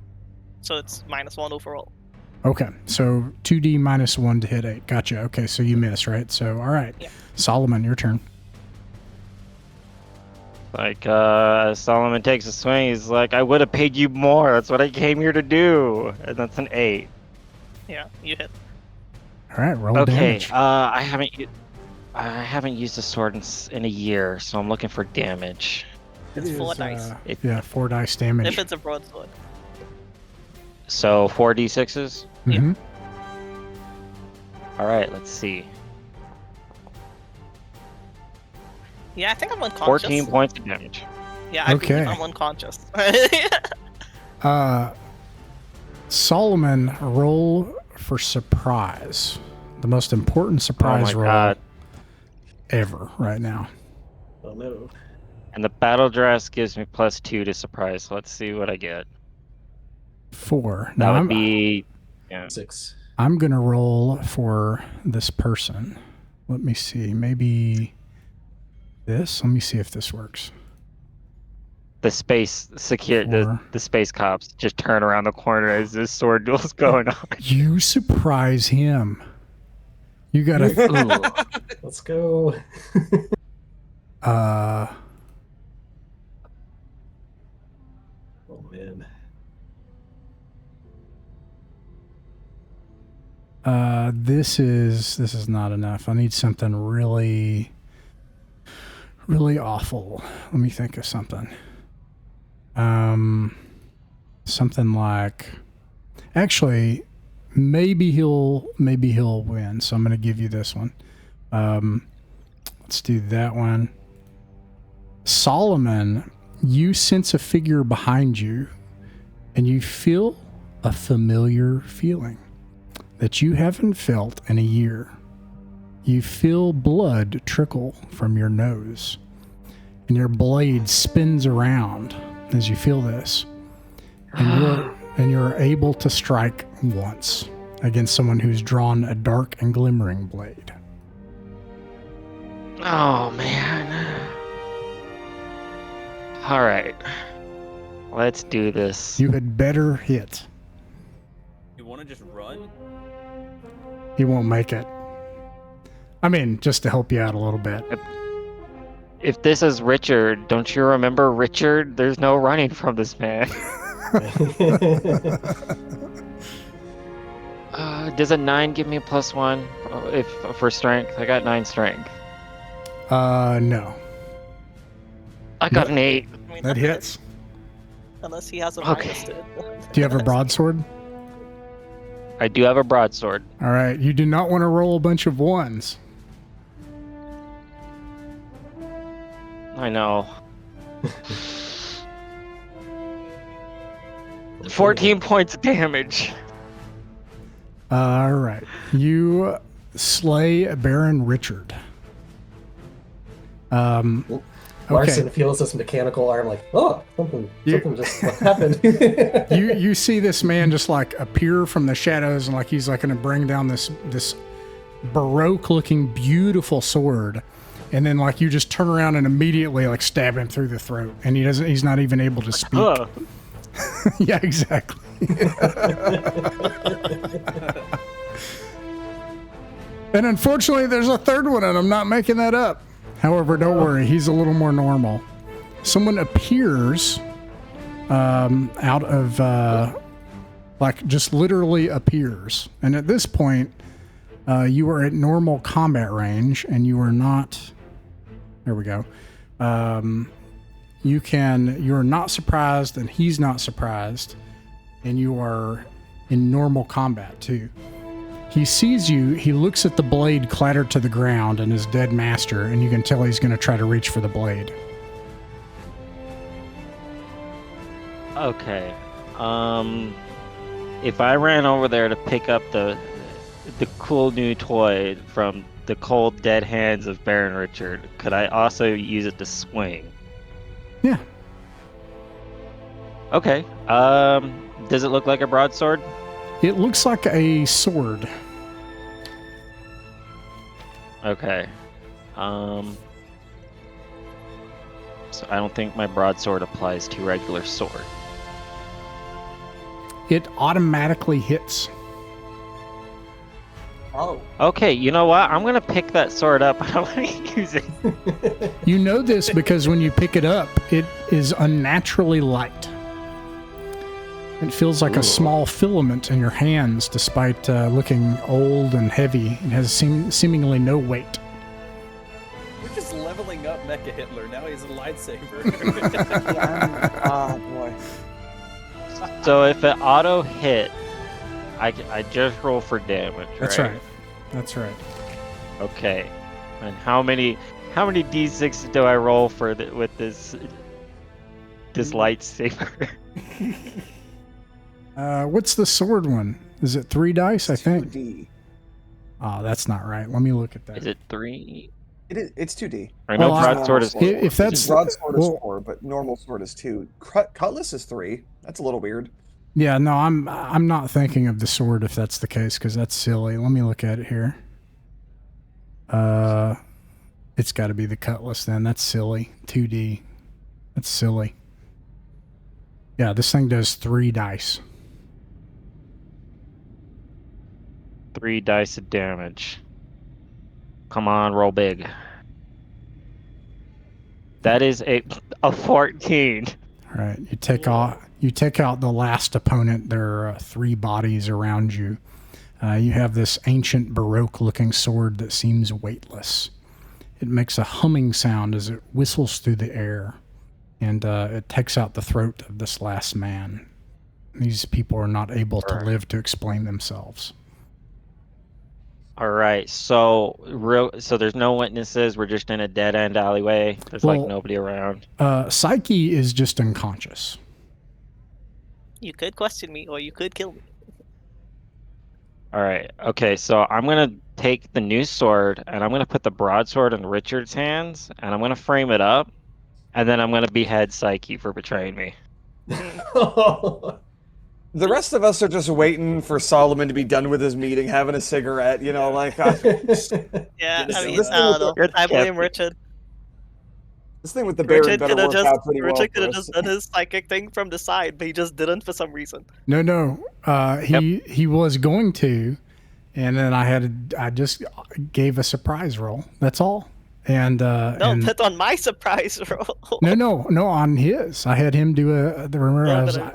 So it's -1 overall. Okay, so 2d -1 to hit 8. Gotcha. Okay, so you miss, right? So all right, Yeah. Solomon, your turn. Like, Solomon takes a swing. He's like, I would have paid you more. That's what I came here to do. And that's an 8. Yeah, you hit. All right, roll Okay. damage. I haven't used a sword in a year, so I'm looking for damage. It's 4 dice. Yeah, 4 dice damage. If it's a broadsword. So 4d6s. Mhm. All right. Let's see. Yeah, I think I'm unconscious. 14 points of damage. Yeah, I Okay. believe I'm unconscious. Solomon, roll for surprise. The most important Oh surprise my roll god. ever right now. Oh no. And the battle dress gives me +2 to surprise. Let's see what I get. 4. That Now would be. Yeah. 6. I'm gonna roll for this person. Let me see. Maybe this. Let me see if this works. The space secure Four. the space cops just turn around the corner as this sword duel's going on. You surprise him. You gotta. Ooh. Let's go. uh. Oh man. This is not enough. I need something really awful. Let me think of something. Something like, actually, maybe he'll win. So I'm gonna give you this one. Let's do that one. Solomon, you sense a figure behind you, and you feel a familiar feeling that you haven't felt in a year. You feel blood trickle from your nose, and your blade spins around as you feel this, and you're able to strike once against someone who's drawn a dark and glimmering blade. Oh man. All right. Let's do this. You had better hit. You want to just run? He won't make it. I mean, just to help you out a little bit. If this is Richard, don't you remember Richard? There's no running from this man. Does a 9 give me a +1 if for strength? I got 9 strength. No. I got an 8. I mean, That hits. Unless he has a Okay. minus to it. Do you have a broadsword? I do have a broadsword. All right. You do not want to roll a bunch of 1s. I know. 14 points of damage. All right. You slay Baron Richard. Larson Okay. feels this mechanical arm like, oh, something just happened. You see this man just like appear from the shadows, and like he's like going to bring down this Baroque looking beautiful sword, and then like you just turn around and immediately like stab him through the throat, and he's not even able to speak. Huh. Yeah, exactly. And unfortunately, there's a third one, and I'm not making that up. However, don't worry, he's a little more normal. Someone appears out of, like, just literally appears. And at this point, you are at normal combat range, and you are not. There we go. You're not surprised, and he's not surprised, and you are in normal combat too. He sees you, he looks at the blade clattered to the ground and his dead master, and you can tell he's going to try to reach for the blade. Okay. If I ran over there to pick up the cool new toy from the cold dead hands of Baron Richard, could I also use it to swing? Yeah. Okay. Does it look like a broadsword? It looks like a sword. Okay. So I don't think my broadsword applies to regular sword. It automatically hits. Oh. Okay, you know what? I'm gonna pick that sword up. I don't want to use it. You know this because when you pick it up, it is unnaturally light. It feels like a small filament in your hands, despite looking old and heavy. It has seemingly no weight. We're just leveling up Mecha Hitler. Now he's a lightsaber. Oh boy. So if it auto hit, I just roll for damage. That's right. That's right. Okay. And how many d6 do I roll for with this lightsaber? What's the sword one? Is it 3 dice? I think. 2D. Oh, that's not right. Let me look at that. Is it 3? It's 2D. I know Well, broadsword is 4. If that's Broadsword is well, 4, but normal sword is 2. Cutlass is 3. That's a little weird. yeah, no, I'm not thinking of the sword if that's the case because that's silly. Let me look at it here. It's got to be the cutlass then. That's silly. 2D. That's silly. Yeah, this thing does 3 dice. 3 dice of damage. Come on, roll big. That is a 14. All right, you take out the last opponent. There are 3 bodies around you. You have this ancient Baroque-looking sword that seems weightless. It makes a humming sound as it whistles through the air, and it takes out the throat of this last man. These people are not able to live to explain themselves. All right, so there's no witnesses. We're just in a dead end alleyway. There's like nobody around. Psyche is just unconscious. You could question me, or you could kill me. All right, okay, so I'm gonna take the new sword and I'm gonna put the broadsword in Richard's hands and I'm gonna frame it up, and then I'm gonna behead Psyche for betraying me. The rest of us are just waiting for Solomon to be done with his meeting, having a cigarette, you know, like... Yeah, I mean, I don't know. I blame Richard. This thing with the Baron Richard better work out pretty well. Richard could have just done his psychic thing from the side, but he just didn't for some reason. No. He was going to, and then I just gave a surprise roll. That's all. And but on my surprise roll. No, on his. I had him do I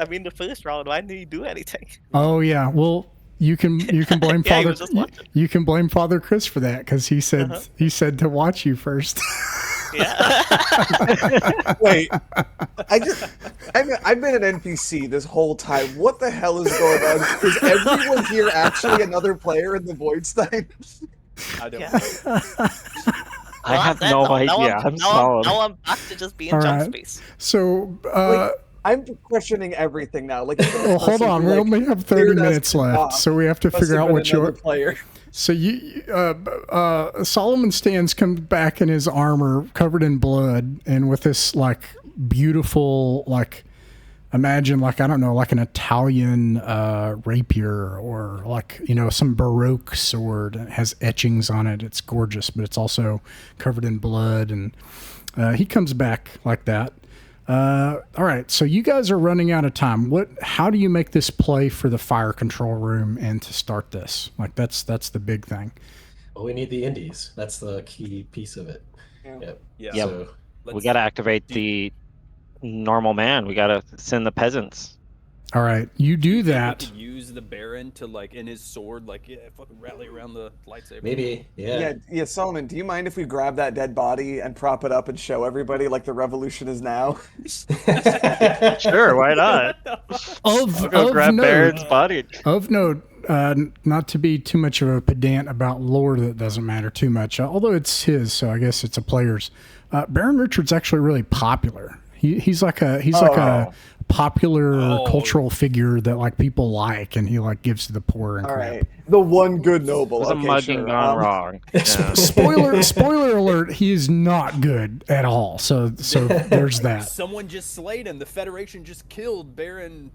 mean, the first round. Why didn't he do anything? Oh yeah, well you can blame Yeah, Father. You can blame Father Chris for that because he said to watch you first. Yeah. Wait, I've been an NPC this whole time. What the hell is going on? Is everyone here actually another player in the Voidstein? I don't. Yeah. I have no idea. I'm solid. Now I'm back to just being All jump right. space. So I'm questioning everything now. Like, well, hold on. We only have 30 minutes left, so we have to figure out what your player. So Soloman Stans comes back in his armor, covered in blood, and with this like beautiful, like imagine like I don't know, like an Italian rapier or like some Baroque sword. It has etchings on it. It's gorgeous, but it's also covered in blood. And he comes back like that. All right, so you guys are running out of time. How do you make this play for the fire control room and to start this? Like that's the big thing. Well, we need the indies. That's the key piece of it. Yeah. So, we got to activate the normal man. We got to send the peasants. All right, you do We that. could use the Baron to like in his sword, like fucking rally around the lightsaber. maybe, yeah. Yeah, Solomon, do you mind if we grab that dead body and prop it up and show everybody like the revolution is now? Sure, why not? I'll go grab Baron's body. Of note, not to be too much of a pedant about lore that doesn't matter too much, although it's his, so I guess it's a player's. Baron Richard's actually really popular. He's like a popular cultural figure that like people like, and he like gives to the poor and All crap. right, the one good noble. It was a mugging gone wrong. Yeah. Spoiler alert, he is not good at all. So there's that. Someone just slayed him. The Federation just killed Baron.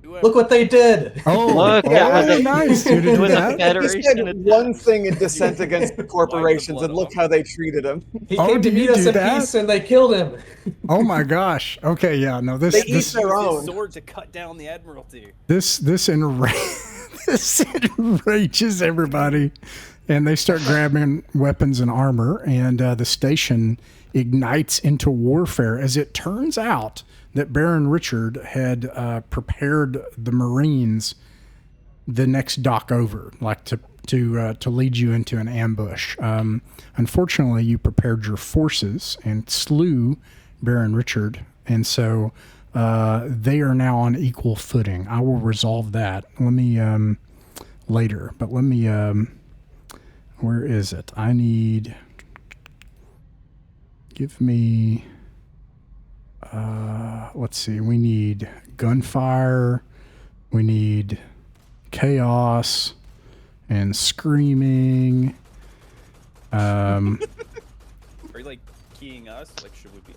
Look what they did. Oh, look, that was nice. You It was a that? He Federation said one thing in dissent against the corporations, and look how they treated him. He came to did meet you us do in that? peace, and they killed him. Oh my gosh. Okay, yeah, no, They eat their own. His sword to cut down the Admiralty. this enrages everybody, and they start grabbing weapons and armor, and the station ignites into warfare. As it turns out that Baron Richard had prepared the Marines the next dock over, like to lead you into an ambush. Unfortunately, you prepared your forces and slew Baron Richard, and so they are now on equal footing. I will resolve that. Let me later, but let me. Where is it? I need. Give me. Let's see. We need gunfire. We need chaos and screaming. Are you like keying us? Like, should we be?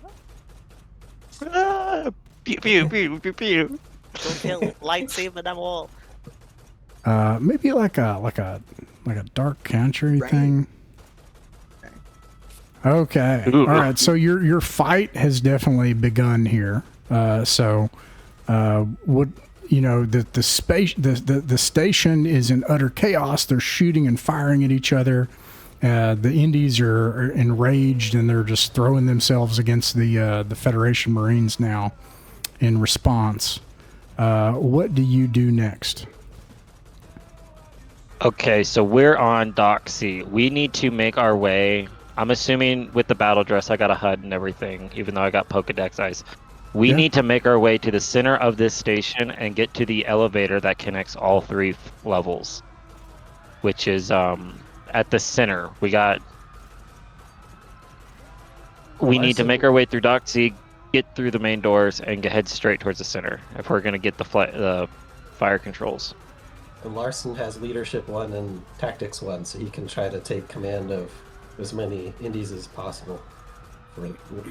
Pew pew pew pew pew. Go kill, lightsaber them all. Maybe like a dark country thing. Okay. Ooh. All right. So your fight has definitely begun here. What the station is in utter chaos. They're shooting and firing at each other. The Indies are enraged, and they're just throwing themselves against the Federation Marines now in response. What do you do next? Okay, so we're on Dock C. We need to make our way. I'm assuming with the battle dress, I got a HUD and everything, even though I got Pokedex eyes. We need to make our way to the center of this station and get to the elevator that connects all three levels, which is at the center. We need to make our way through Dock C, get through the main doors, and head straight towards the center if we're going to get the fire controls. And Larson has leadership 1 and tactics 1, so he can try to take command of as many Indies as possible for what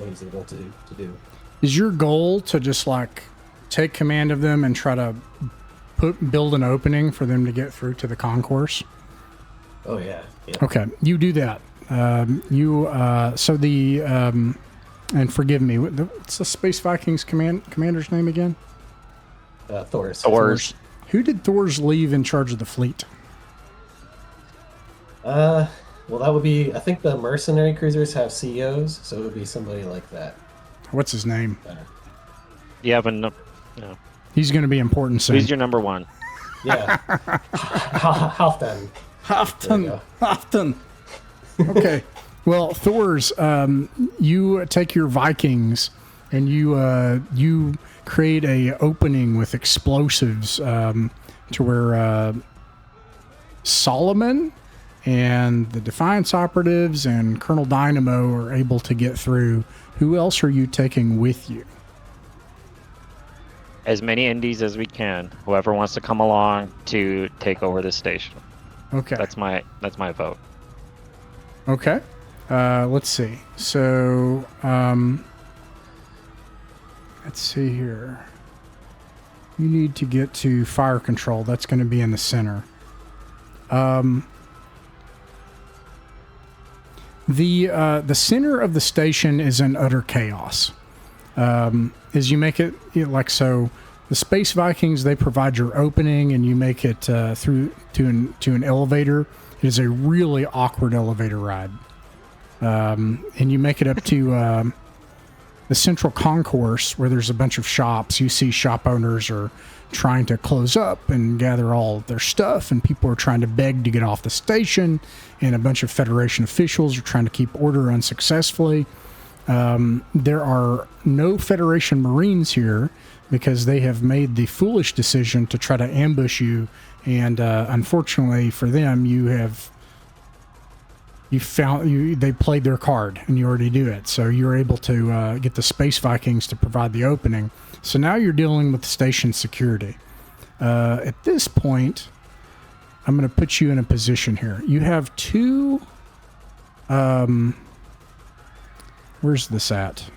he's able to do. Is your goal to just like take command of them and try to build an opening for them to get through to the concourse? Oh yeah. Okay, you do that. And forgive me, what's the Space Vikings commander's name again? Thor's. Who did Thor's leave in charge of the fleet? Well, that would be, I think the mercenary cruisers have CEOs, so it would be somebody like that. What's his name? You have no. He's going to be important soon. Who's your number one? Yeah. Halfdan. Halfdan. Okay. Well, Thor's, you take your Vikings and you create a opening with explosives to where Soloman and the Defiance operatives and Colonel Dynamo are able to get through. Who else are you taking with you? As many Indies as we can. Whoever wants to come along to take over the station. Okay. That's my vote. Okay. Let's see. So, let's see here. You need to get to fire control. That's going to be in the center. The center of the station is in utter chaos. As you make it like so, the Space Vikings, they provide your opening, and you make it through to an elevator. It is a really awkward elevator ride, and you make it up to the central concourse where there's a bunch of shops. You see shop owners are trying to close up and gather all of their stuff, and people are trying to beg to get off the station, and a bunch of Federation officials are trying to keep order unsuccessfully. There are no Federation Marines here because they have made the foolish decision to try to ambush you And unfortunately for them, they played their card, and you already do it. So you're able to get the Space Vikings to provide the opening. So now you're dealing with station security. At this point, I'm going to put you in a position here. You have two. Where's this at?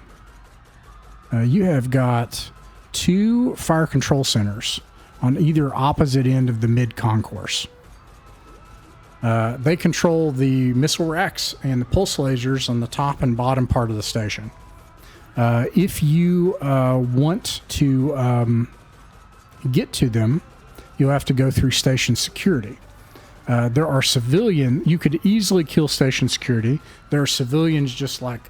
You have got two fire control centers on either opposite end of the mid concourse. They control the missile racks and the pulse lasers on the top and bottom part of the station. If you want to get to them, you'll have to go through station security. There are civilian. You could easily kill station security. There are civilians just like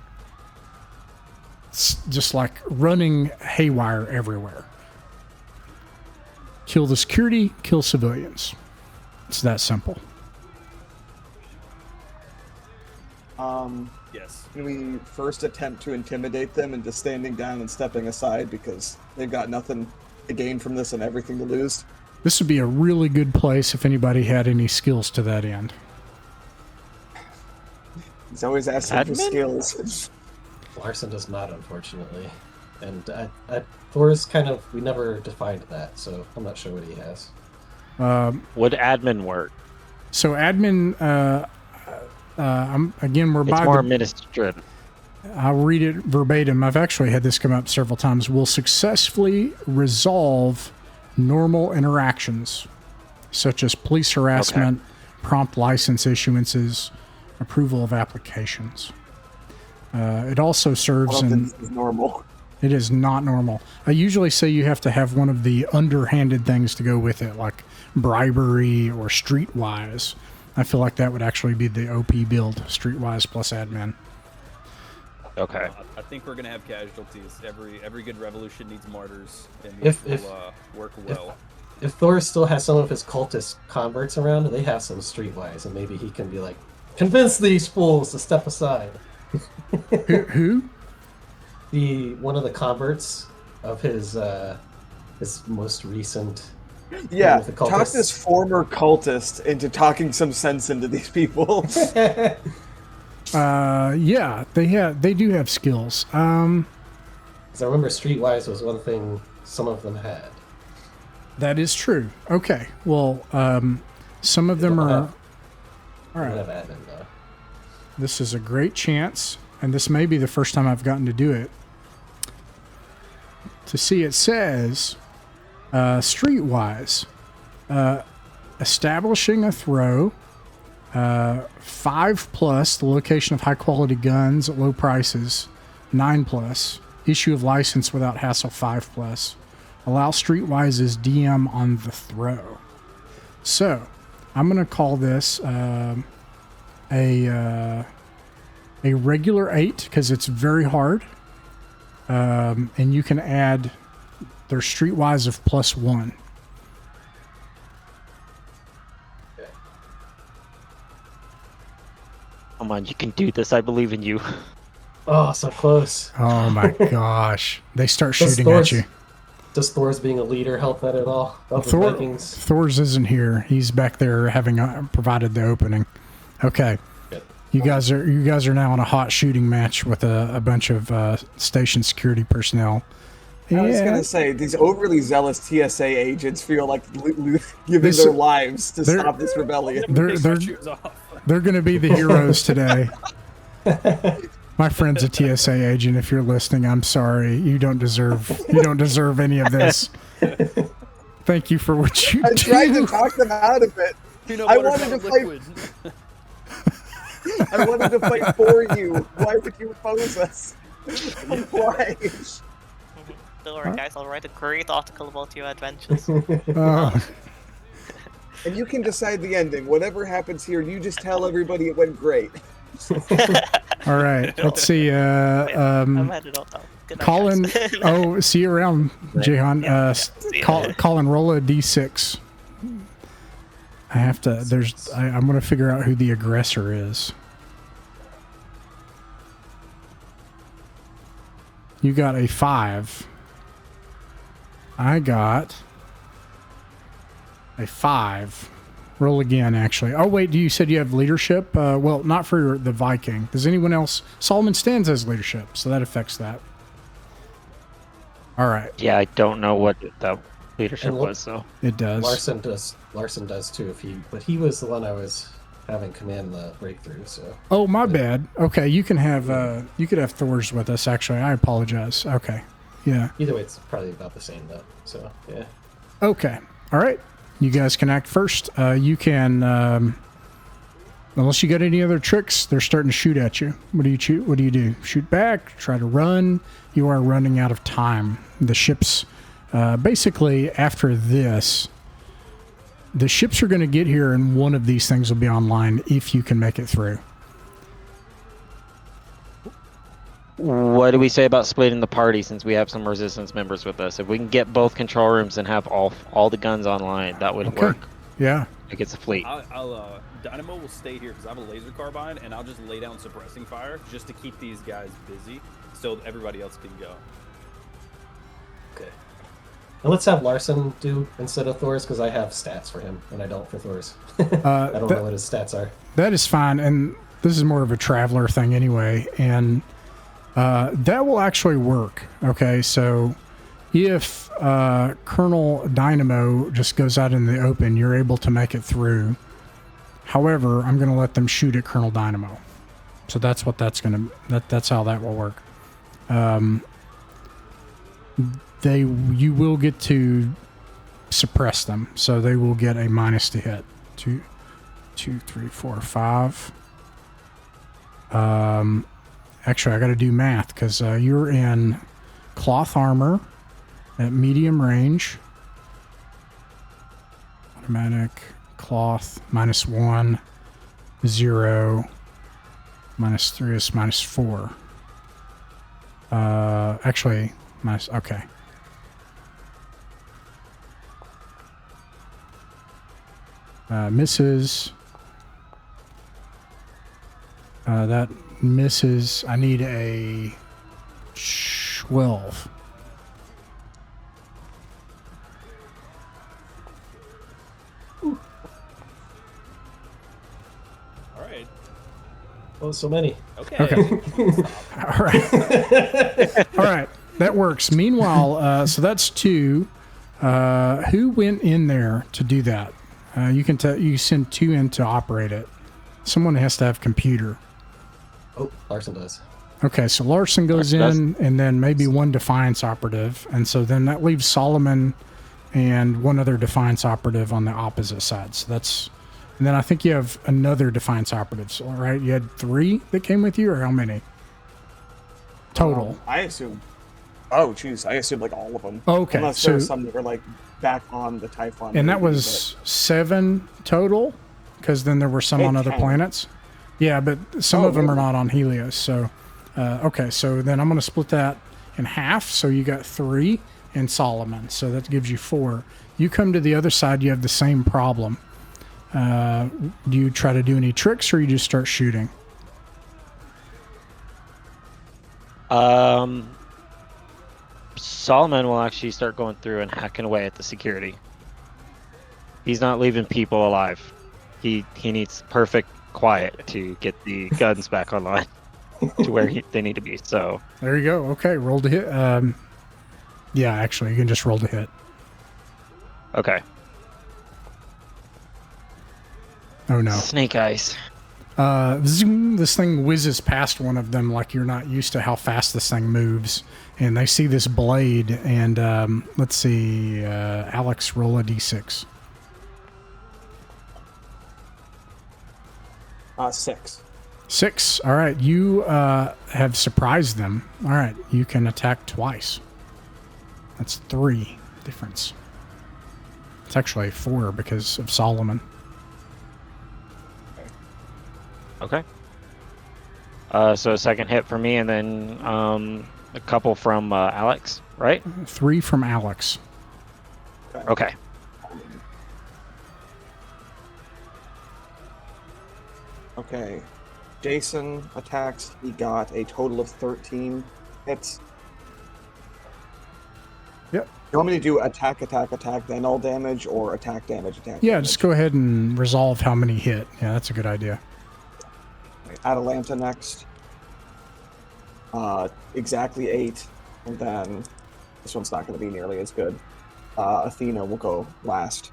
running haywire everywhere. Kill the security, kill civilians. It's that simple. Yes. Can we first attempt to intimidate them into standing down and stepping aside because they've got nothing to gain from this and everything to lose? This would be a really good place if anybody had any skills to that end. He's always asking for skills. Larson does not, unfortunately. And Thor's kind of, we never defined that, so I'm not sure what he has. Would admin work? So admin, we're It's by more the, administrative. I'll read it verbatim. I've actually had this come up several times. Will successfully resolve normal interactions, such as police harassment, prompt license issuances, approval of applications. It also serves in... This is normal. It is not normal. I usually say you have to have one of the underhanded things to go with it, like bribery or streetwise. I feel like that would actually be the OP build, streetwise plus admin. Okay. I think we're gonna have casualties. Every good revolution needs martyrs, and If- will work well. If Thor still has some of his cultist converts around, they have some streetwise, and maybe he can be like, convince these fools to step aside. Who? One of the converts of his most recent. Yeah, with the talk cultists. this former cultist into talking some sense into these people. Yeah, they do have skills. 'Cause I remember streetwise was one thing some of them had. That is true. Okay, well, some of them are. All They don't right, have admin though. this is a great chance, and this may be the first time I've gotten to do it. To see, it says, streetwise, establishing a throw, 5+, the location of high quality guns at low prices, 9+, issue of license without hassle, 5+, allow streetwise's DM on the throw. So, I'm going to call this a regular 8 because it's very hard. And you can add their streetwise of +1. Come on, you can do this. I believe in you. Oh, so close. Oh my gosh. They start Does shooting at you. Does Thor's being a leader help that at all? Of the Vikings? Thor's isn't here. He's back there having provided the opening. Okay. Good. You guys are now in a hot shooting match with a bunch of station security personnel. I was Yeah. gonna say, these overly zealous TSA agents feel like giving This- their lives to they're- stop this rebellion. Take my shoes off. They're going to be the heroes today. My friend's a TSA agent. If you're listening, I'm sorry. You don't deserve any of this. Thank you for what you I do. tried to talk them out of it. Peanut I butter wanted to covered play. liquid. I wanted to fight for you. Why would you oppose us? Why? Don't worry, guys. I'll write a great article about your adventures. And you can decide the ending. Whatever happens here, you just tell everybody it went great. All right. Let's see. I'm headed off now. Good night, Colin. guys. Oh, see you around, Jehan. See ya. Colin, roll a d6. I have to. I'm going to figure out who the aggressor is. You got a 5. I got A 5. Roll again, actually. Oh, wait, you said you have leadership? Well, not for the Viking. Does anyone else? Soloman Stans has leadership, so that affects that. All right. Yeah, I don't know what that leadership And was, though. It does. Larson does too. But he was the one I was having command the breakthrough. So. Oh, my bad. Okay, you can have you could have Thor's with us. Actually, I apologize. Okay, yeah. Either way, it's probably about the same though. So yeah. Okay. All right. You guys can act first. You can, unless you got any other tricks, they're starting to shoot at you. What do you shoot? What do you do? Shoot back? Try to run? You are running out of time. The ships, basically after this, the ships are going to get here and one of these things will be online if you can make it through. What do we say about splitting the party since we have some resistance members with us? If we can get both control rooms and have all the guns online, that would work. Yeah. Like it's a fleet. I'll Dynamo will stay here because I have a laser carbine, and I'll just lay down suppressing fire just to keep these guys busy, so everybody else can go. Okay. And let's have Larson do instead of Thor's because I have stats for him and I don't for Thor's. I don't know what his stats are. That is fine, and this is more of a traveler thing anyway, and that will actually work. Okay, so if Colonel Dynamo just goes out in the open, you're able to make it through. However, I'm going to let them shoot at Colonel Dynamo. So that's what that's going to, that's how that will work. You will get to suppress them, so they will get a minus to hit. 2, 3, 4, 5. Actually, I got to do math because you're in cloth armor at medium range. Automatic cloth -1, 0, -3 is -4. Actually, minus. Okay. Misses. That misses. I need a 12. All right. Oh, so many. Okay. All right. All right. That works. Meanwhile, so that's 2. Who went in there to do that? You can you send 2 in to operate it. Someone has to have computer. Oh, Larson does. Okay, so Larson goes in, and then maybe 1 Defiance operative, and so then that leaves Solomon and 1 other Defiance operative on the opposite side. So that's, and then I think you have another Defiance operative. So, right, you had 3 that came with you, or how many total? I assume. Oh, jeez, I assume like all of them. Okay, Unless so there's some that were like back on the Typhon. and that movie, was 7 total, because then there were some on other 10. planets. Yeah, but some of them are not on Helios. So, okay, so then I'm going to split that in half. So you got 3 in Solomon. So that gives you 4. You come to the other side, you have the same problem. Do you try to do any tricks, or you just start shooting? Solomon will actually start going through and hacking away at the security. He's not leaving people alive. He needs perfect quiet to get the guns back online to where they need to be. So There you go. Okay, roll to hit. Yeah, actually, you can just roll to hit. okay. Oh no. Snake eyes. Zoom, this thing whizzes past one of them like you're not used to how fast this thing moves. And they see this blade, and let's see, Alex, roll a d6. 6. 6. All right, you have surprised them. All right, you can attack twice. That's 3 difference. It's actually 4 because of Solomon. Okay. So a second hit for me, and then a couple from Alex, right? 3 from Alex. Okay. Okay. Jason attacks. He got a total of 13 hits. Yep. You want me to do attack, then all damage, or attack, damage, Yeah, just go ahead and resolve how many hit. Yeah, that's a good idea. Atalanta next. Exactly 8. And then this one's not going to be nearly as good. Athena will go last.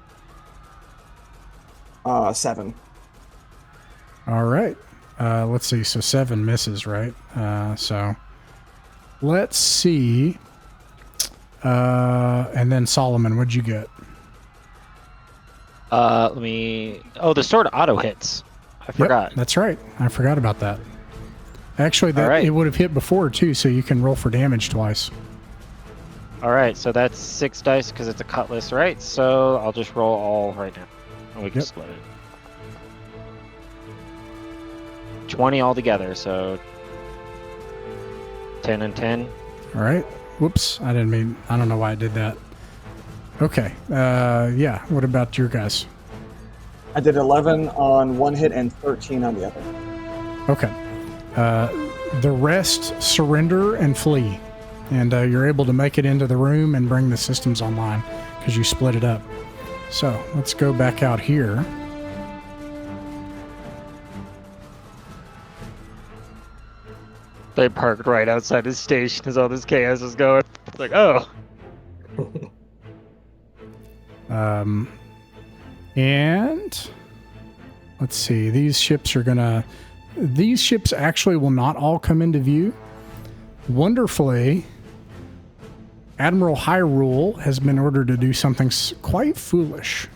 7. All right. Let's see. So 7 misses, right? So let's see. And then Solomon, what'd you get? Let me. Oh, the sword auto hits. I forgot. Yep, that's right. I forgot about that. Actually, that right. it would have hit before too, so you can roll for damage twice. All right, so that's 6 dice because it's a cutlass, right? So I'll just roll all right now, and we can split it. 20 altogether, so 10 and 10. All right. Whoops, I don't know why I did that. Okay. Yeah. What about your guys? I did 11 on one hit and 13 on the other. Okay. The rest surrender and flee. And you're able to make it into the room and bring the systems online because you split it up. So let's go back out here. They parked right outside the station as all this chaos was going. It's like, oh. And let's see. These ships actually will not all come into view. Wonderfully, Admiral Hyrule has been ordered to do something quite foolish.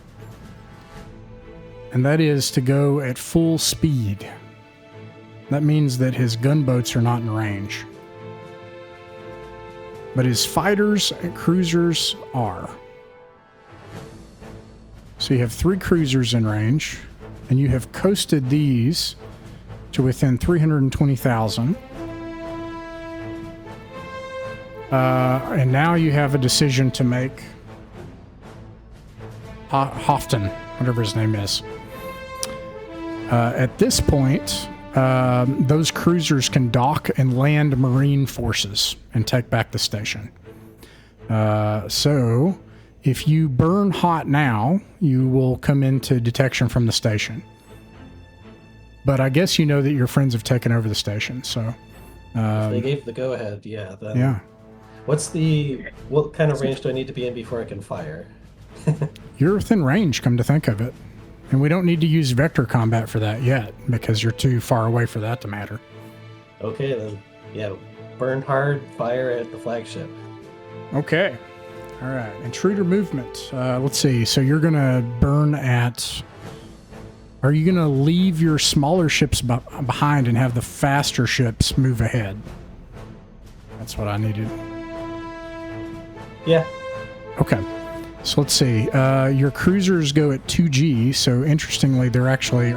And that is to go at full speed. That means that his gunboats are not in range. But his fighters and cruisers are. So you have 3 cruisers in range, and you have coasted these to within 320,000. And now you have a decision to make. Hofton, whatever his name is. At this point, those cruisers can dock and land Marine forces and take back the station. So if you burn hot now, you will come into detection from the station. But I guess you know that your friends have taken over the station, so... if they gave the go-ahead, yeah. Then yeah. What kind of range do I need to be in before I can fire? You're within range, come to think of it. And we don't need to use vector combat for that yet, because you're too far away for that to matter. Okay, then. Yeah, burn hard, fire at the flagship. Okay. All right. Intruder movement. Let's see. So you're going to burn at... Are you going to leave your smaller ships behind and have the faster ships move ahead? That's what I needed. Yeah. Okay. So let's see. Your cruisers go at 2G. So interestingly, they're actually...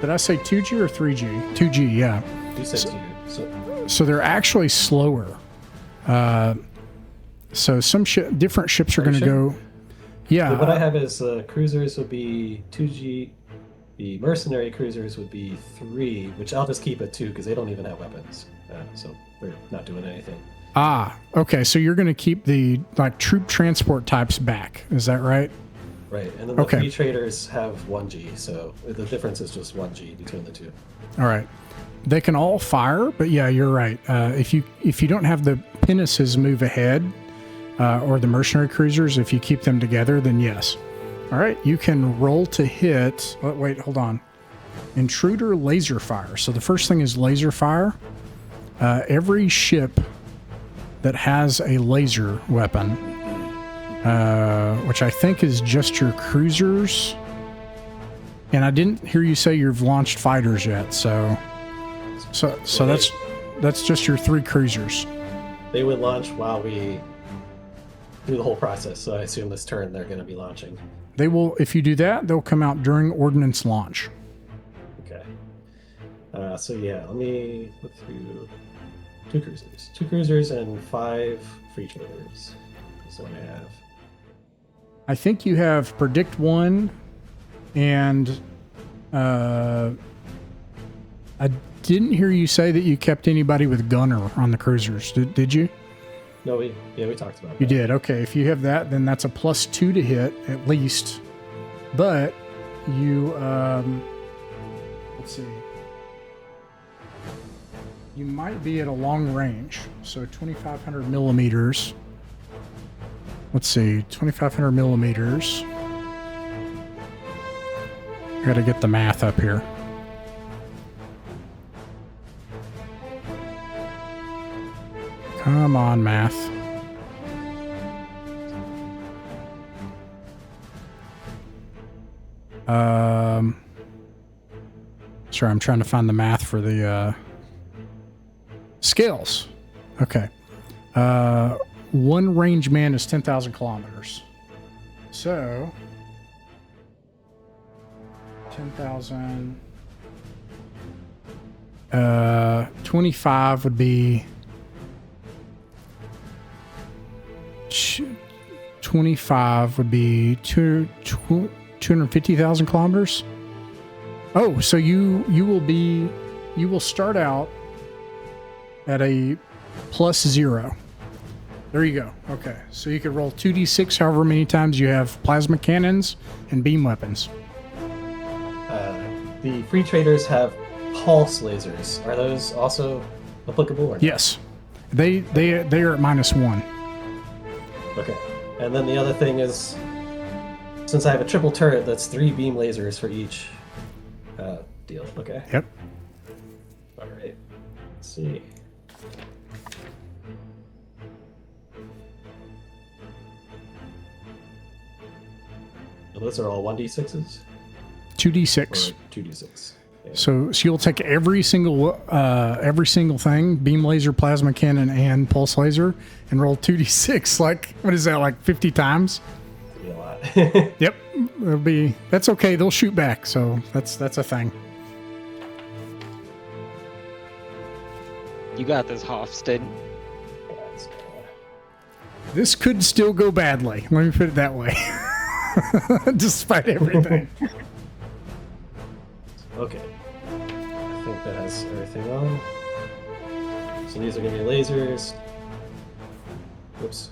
did I say 2G or 3G? 2G, yeah. You said 2. So they're actually slower. So some different ships are going to go... Yeah. What I have is cruisers would be 2G. The mercenary cruisers would be 3, which I'll just keep at 2 because they don't even have weapons. So they're not doing anything. Ah, okay. So you're going to keep the troop transport types back. Is that right? Right. And then the free traders have 1G. So the difference is just 1G between the two. All right. They can all fire, but yeah, you're right. If you don't have the pinnaces move ahead, or the mercenary cruisers, if you keep them together, then yes. All right, you can roll to hit. Oh, wait, hold on. Intruder laser fire. So the first thing is laser fire. Every ship that has a laser weapon, which I think is just your cruisers. And I didn't hear you say you've launched fighters yet, so that's just your 3 cruisers. They would launch while we do the whole process, so I assume this turn they're going to be launching. They will, if you do that, they'll come out during ordnance launch. Okay. So yeah, let me look through 2 cruisers. 2 cruisers and 5 free traders. That's what I have. I think you have predict 1, and I didn't hear you say that you kept anybody with gunner on the cruisers. Did you? No, we talked about You that. did. Okay. If you have that, then that's a +2 to hit at least. But you, let's see. You might be at a long range. So 2,500 millimeters. Let's see. 2,500 millimeters. I gotta get the math up here. Come on, math. Sorry, I'm trying to find the math for the scales. Okay. One range man is 10,000 kilometers. So 10,000. 25 would be 25 would be 250,000 kilometers. Oh, so you will start out at a +0. There you go. Okay, so you could roll 2d6 however many times you have plasma cannons and beam weapons. The free traders have pulse lasers. Are those also applicable? Or not? Yes, they are at -1. Okay. And then the other thing is, since I have a triple turret, that's 3 beam lasers for each deal. Okay. Yep. All right. Let's see. So those are all 1d6s? 2d6. Or 2d6? Yeah. So you'll take every single thing, beam laser, plasma cannon, and pulse laser, and roll 2d6. Like, what is that? Like 50 times? That'd be a lot. Yep. That's okay. They'll shoot back. So that's a thing. You got this, Hofstad. This could still go badly. Let me put it that way. Despite everything. Okay. I think that has everything on. So these are going to be lasers. Whoops.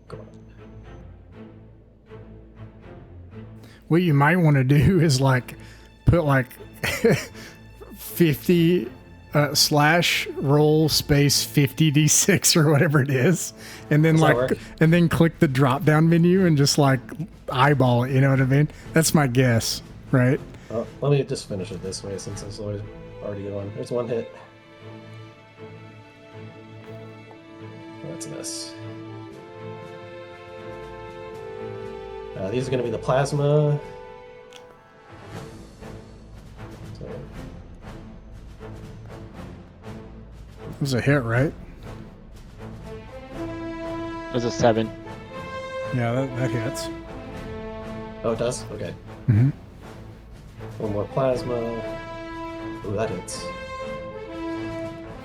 Come on. What you might want to do is like put like 50 slash roll space 50d6 or whatever it is, and then Does that like work? and then click the drop down menu and just like eyeball it. You know what I mean? That's my guess, right? Oh, let me just finish it this way since it's already on. There's one hit. That's a miss. These are going to be the plasma. So, It was a hit, right? It was a 7. Yeah, that hits. oh, it does? Okay. Mm-hmm. One more plasma. Ooh, that hits.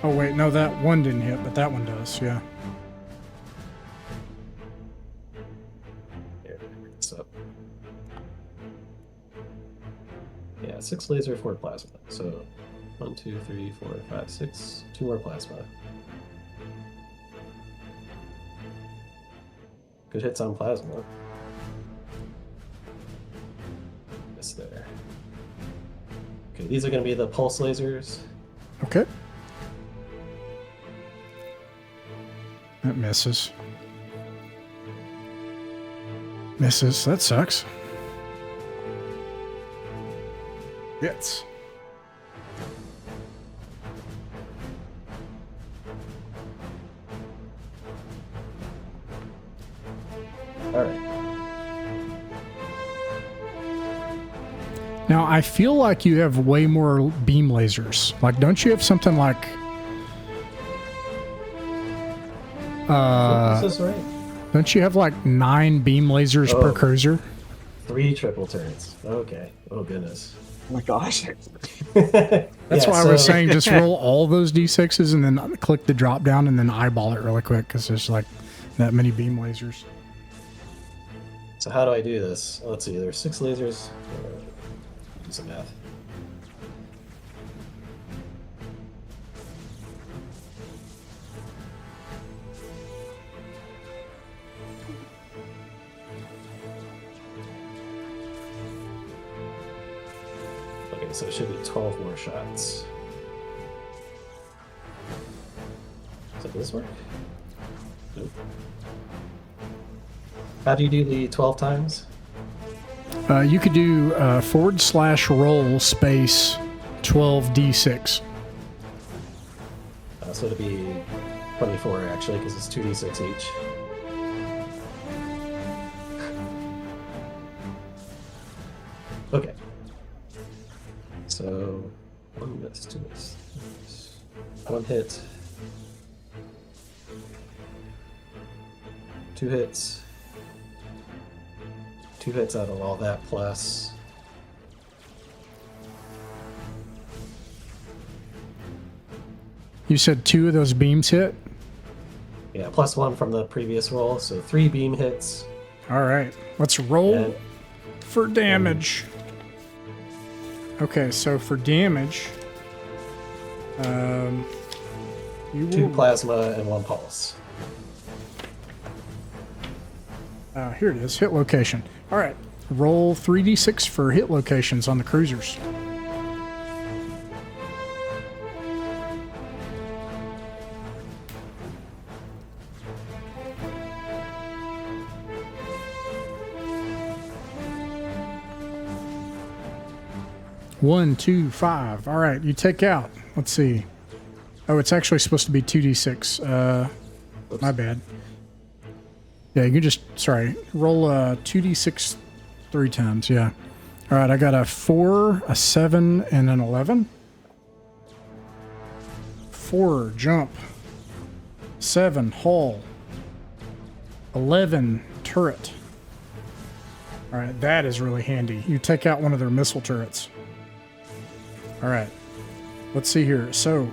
Oh wait, no, that one didn't hit, but that one does. Yeah. Here, bring this up. Yeah, 6 laser, 4 plasma. So 1, 2, 3, 4, 5, 6. 2 more plasma. Good hits on plasma. Miss there. Okay, these are going to be the pulse lasers. Okay. That misses. Misses. That sucks. Hits. All right. Now, I feel like you have way more beam lasers. Like, don't you have something like... This is right. don't you have like 9 beam lasers per Oh. cruiser? 3 triple turrets. Okay. Oh, goodness. Oh my gosh. That's why I was saying just roll all those D6s and then click the drop down and then eyeball it really quick because there's like that many beam lasers. So how do I do this? Let's see, there's 6 lasers. Do some math. Okay, so it should be 12 more shots. Does this work? Nope. How do you do the 12 times? You could do /roll space 12d6. So it'd be 24 actually, because it's 2d6 each. Okay. So, 1 miss, 2 miss. 1 hit. 2 hits. 2 hits out of all that, plus... You said 2 of those beams hit? Yeah, plus 1 from the previous roll, so 3 beam hits. All right, let's roll And- for damage. Okay, so for damage, you 2 will... plasma and 1 pulse. Here it is, hit location. All right, roll 3d6 for hit locations on the cruisers. One, 2, 5. All right, you take out. Let's see. Oh, it's actually supposed to be 2d6. My bad. Yeah, you can just, sorry, roll 2d6 3 times, yeah. All right, I got a 4, a 7, and an 11. 4, jump. 7, haul. 11, turret. All right, that is really handy. You take out one of their missile turrets. All right, let's see here. So,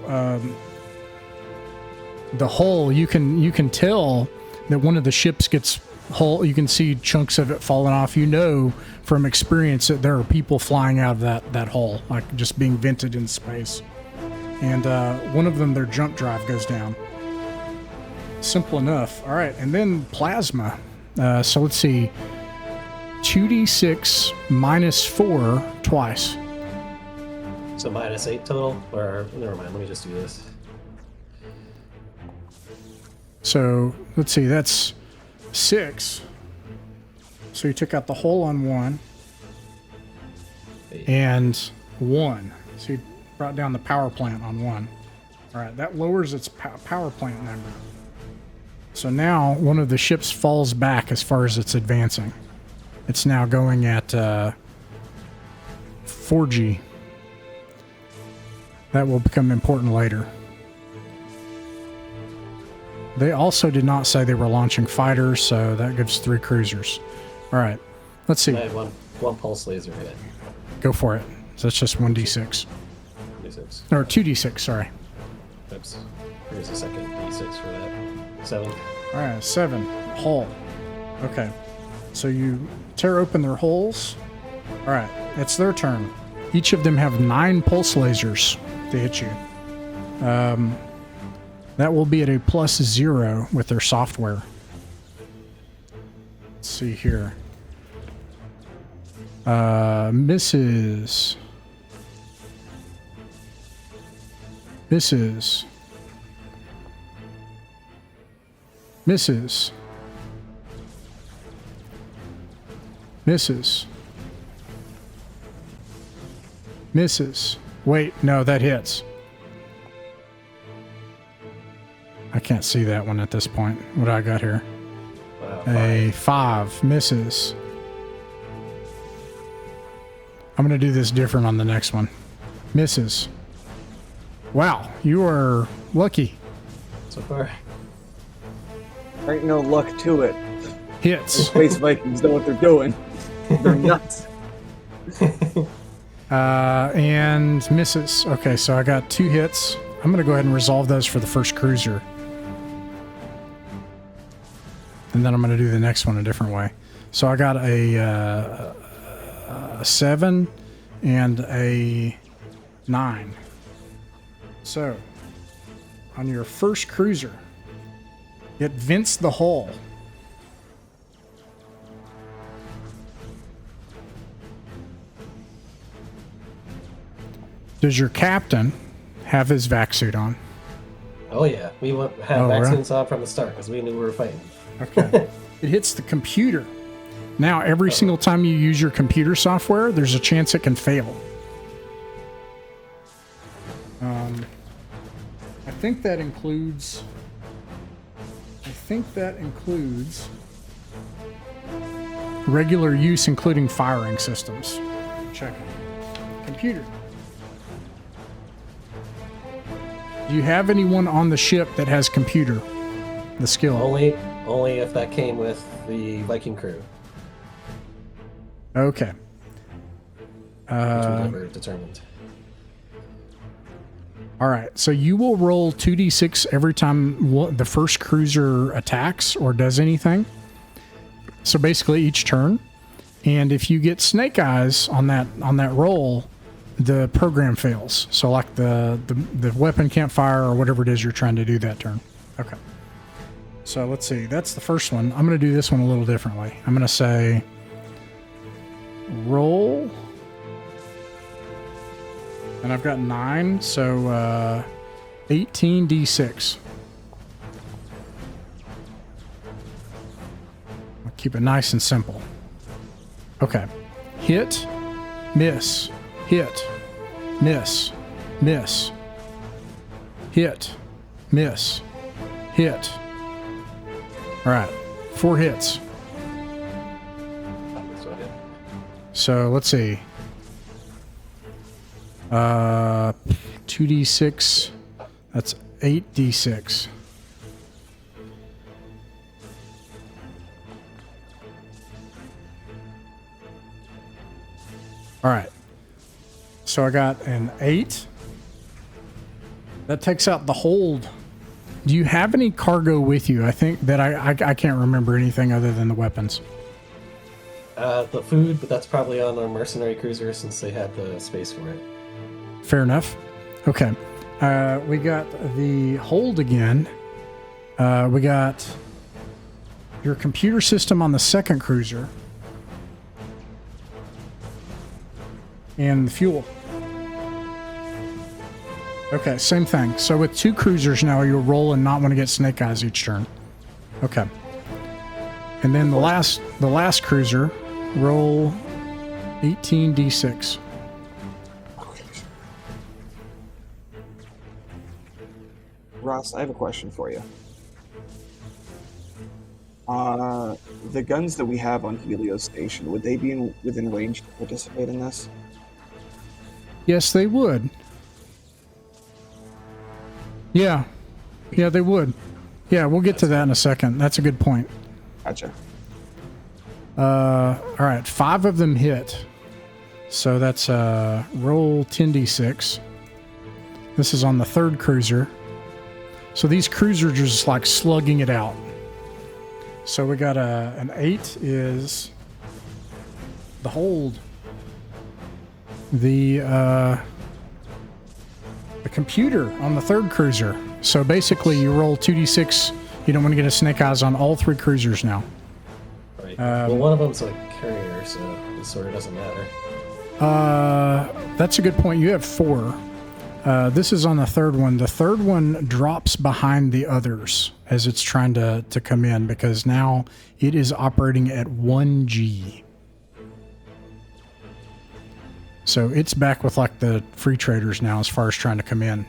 the hull, you can tell that one of the ships gets hull. You can see chunks of it falling off. You know from experience that there are people flying out of that hull, like just being vented in space. And one of them, their jump drive goes down. Simple enough. All right, and then plasma. So let's see. 2d6 minus 4 twice. So minus 8 total? Or, never mind, let me just do this. So let's see, that's 6. So you took out the hole on 1 and 1. So you brought down the power plant on 1. All right, that lowers its power plant number. So now one of the ships falls back as far as it's advancing. It's now going at 4G. That will become important later. They also did not say they were launching fighters, so that gives 3 cruisers. All right, let's see. I had one pulse laser hit. Go for it. So that's just 1d6. D6. Or 2d6, sorry. Oops. Here's the second D6 for that. 7. All right, 7. Hull. Okay. So you tear open their hulls. All right, it's their turn. Each of them have 9 pulse lasers to hit you. That will be at a +0 with their software. Let's see here. Misses. Misses. Misses. Misses. Misses. Wait, no, that hits. I can't see that one at this point. What do I got here? A 5 misses. I'm going to do this different on the next one. Misses. Wow, you are lucky. So far. There ain't no luck to it. The Hits. Space Vikings know what they're doing. They're nuts. And misses. Okay, so I got 2 hits. I'm going to go ahead and resolve those for the first cruiser. and then I'm going to do the next one a different way. So I got a 7 and a 9. So on your first cruiser, it vents the hull. Does your captain have his vac suit on? Oh yeah, we had vaccines on from the start because we knew we were fighting. Okay. It hits the computer. Now, every single time you use your computer software, there's a chance it can fail. I think that includes regular use, including firing systems. Check it. Computer. Do you have anyone on the ship that has computer? The skill? Only if that came with the Viking crew. Okay. Which we never determined. All right. So you will roll 2d6 every time the first cruiser attacks or does anything. So basically each turn. And if you get snake eyes on that roll, the program fails. So like the weapon can't fire or whatever it is you're trying to do that turn. Okay. So let's see. That's the first one. I'm going to do this one a little differently. I'm going to say roll. And I've got 9, so 18d6. I'll keep it nice and simple. Okay. Hit, miss, hit, miss, miss, hit, miss, hit. All right, 4 hits. So let's see. 2d6. That's 8d6. All right. So I got an 8. That takes out the hold. Do you have any cargo with you? I think that I can't remember anything other than the weapons. The food, but that's probably on our mercenary cruiser since they had the space for it. Fair enough. Okay. We got the hold again. We got your computer system on the second cruiser. And the fuel. Okay, same thing. So with 2 cruisers now, you'll roll and not want to get snake eyes each turn. Okay. And then the last cruiser, roll 18d6. Ross, I have a question for you. The guns that we have on Helios Station, would they be within range to participate in this? Yes, they would. Yeah, they would. Yeah, we'll get to that in a second. That's a good point. Gotcha. All right, 5 of them hit. So that's roll 10d6. This is on the third cruiser. So these cruisers are just like slugging it out. So we got an 8 is the hold. The computer on the third cruiser. So basically you roll 2d6. You don't want to get a snake eyes on all 3 cruisers now. Right. Well, one of them's a carrier, so it sort of doesn't matter. That's a good point. You have 4. This is on the third one. The third one drops behind the others as it's trying to come in because now it is operating at 1G. So it's back with like the free traders now as far as trying to come in.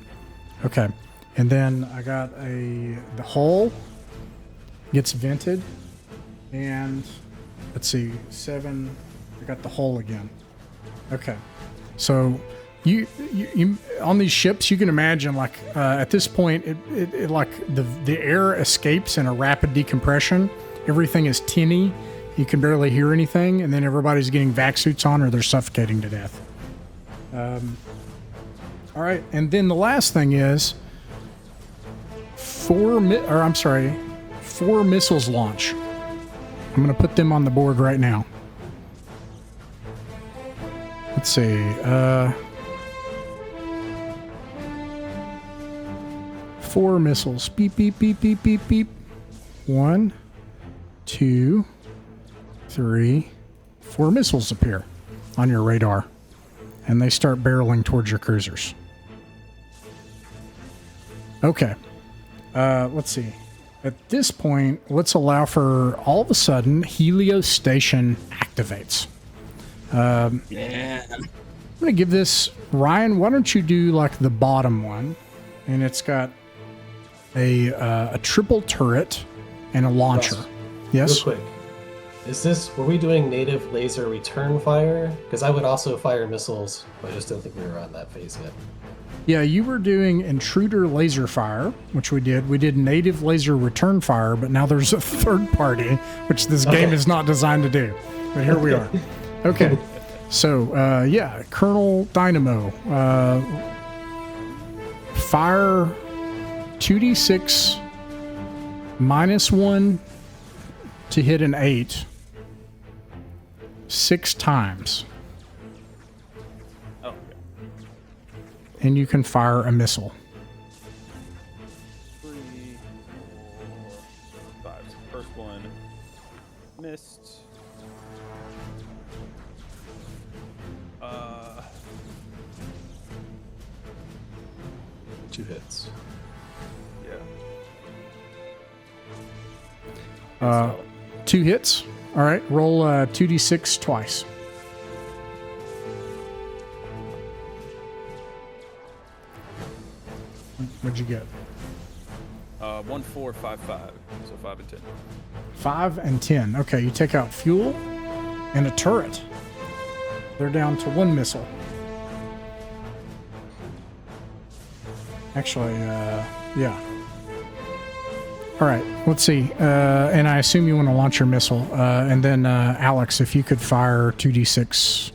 Okay. And then I got the hull gets vented. And let's see, 7. I got the hull again. Okay. So you on these ships, you can imagine like at this point, it like the air escapes in a rapid decompression. Everything is tinny. You can barely hear anything, and then everybody's getting vac suits on, or they're suffocating to death. All right, and then the last thing is 4 missiles launch. I'm going to put them on the board right now. Let's see. 4 missiles. Beep, beep, beep, beep, beep, beep. 1, 2, 3, 4 missiles appear on your radar. And they start barreling towards your cruisers. Okay. Let's see. At this point, let's allow for all of a sudden Helios Station activates. Yeah. I'm going to give this, Ryan, why don't you do like the bottom one? And it's got a triple turret and a launcher. Russ, Yes? Real quick. Were we doing native laser return fire? Because I would also fire missiles, but I just don't think we were on that phase yet. Yeah, you were doing intruder laser fire, which we did. We did native laser return fire, but now there's a third party, which this game is not designed to do. But here we are. Okay. So, yeah, Colonel Dynamo. Fire 2d6 -1 to hit an 8 6 times. Oh, okay. And you can fire a missile. 3, 4, 5. So first one missed. 2 hits. Yeah. 2 hits. All right, roll 2d6 twice. What'd you get? 1, 4, 5, 5. So 5 and 10. 5 and 10. Okay, you take out fuel and a turret. They're down to 1 missile. Actually, yeah. All right, let's see. And I assume you want to launch your missile. And then, Alex, if you could fire 2d6.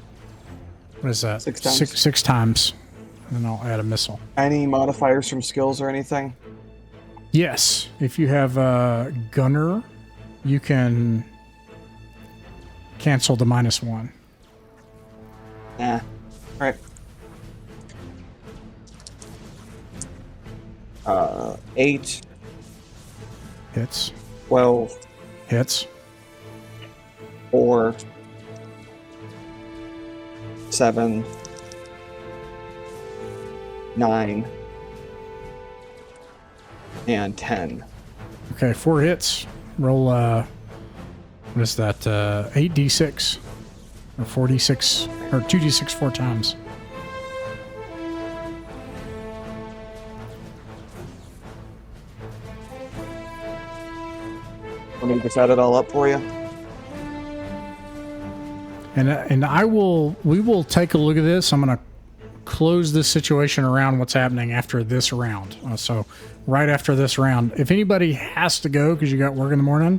What is that? 6 times. Six times. And then I'll add a missile. Any modifiers from skills or anything? Yes. If you have a gunner, you can cancel the -1. Nah. Alright. 8, Hits. 12, Hits. 4, 7, 9, and 10. Okay, 4 hits. Roll, what is that? 8d6. Or 4d6. Or 2d6 4 times. Want me to just add it all up for you? And we will take a look at this. I'm going to close this situation around what's happening after this round. So right after this round, if anybody has to go because you got work in the morning,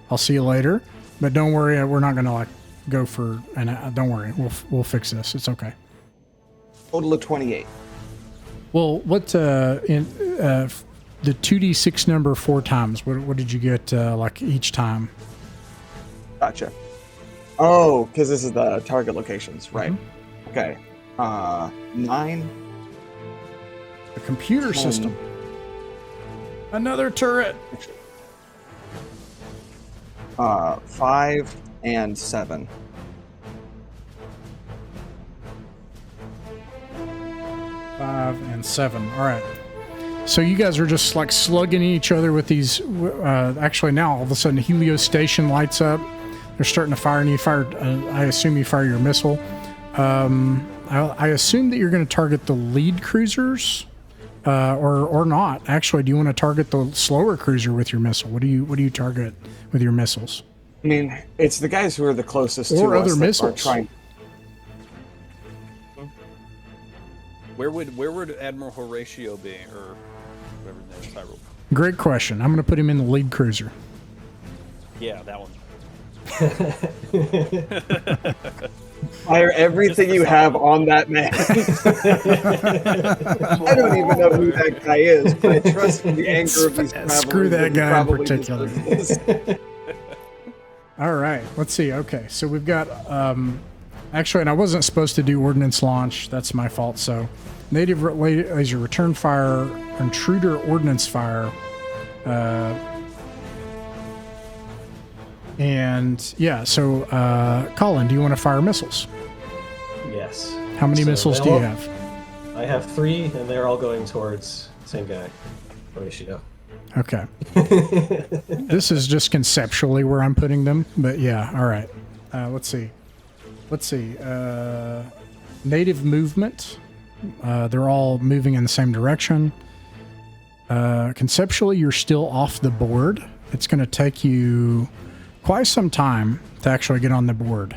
I'll see you later. But don't worry, we're not going to go for don't worry, we'll fix this. It's okay. Total of 28. Well, what the 2d6 number 4 times? What did you get each time? Gotcha. Oh, because this is the target locations, right? Mm-hmm. Okay. 9. The computer 10. system. Another turret. 5 and 7. 5 and 7. All right. So you guys are just like slugging each other with these. Actually, now all of a sudden, Helios Station lights up. They're starting to fire, and you fire. I assume you fire your missile. I assume that you're going to target the lead cruisers, or not. Actually, do you want to target the slower cruiser with your missile? What do you target with your missiles? I mean, it's the guys who are the closest Or to us other that missiles. are trying. Where would Admiral Horatio be, or whatever his name is? Tyrell? Great question. I'm going to put him in the lead cruiser. Yeah, that one. Fire everything you have on that man. I don't even know who that guy is, but I trust in the anger of these travelers. Screw that he guy in probably particular. deserves this. All right, let's see. Okay, so we've got actually, and I wasn't supposed to do ordnance launch. That's my fault. So, native laser return fire, intruder ordnance fire, and yeah. So, Colin, do you want to fire missiles? Yes. How many missiles do you have? I have 3, and they're all going towards the same guy, Horatio. Okay. This is just conceptually where I'm putting them, but yeah. All right. Let's see. Native movement. They're all moving in the same direction. Conceptually, you're still off the board. It's going to take you quite some time to actually get on the board.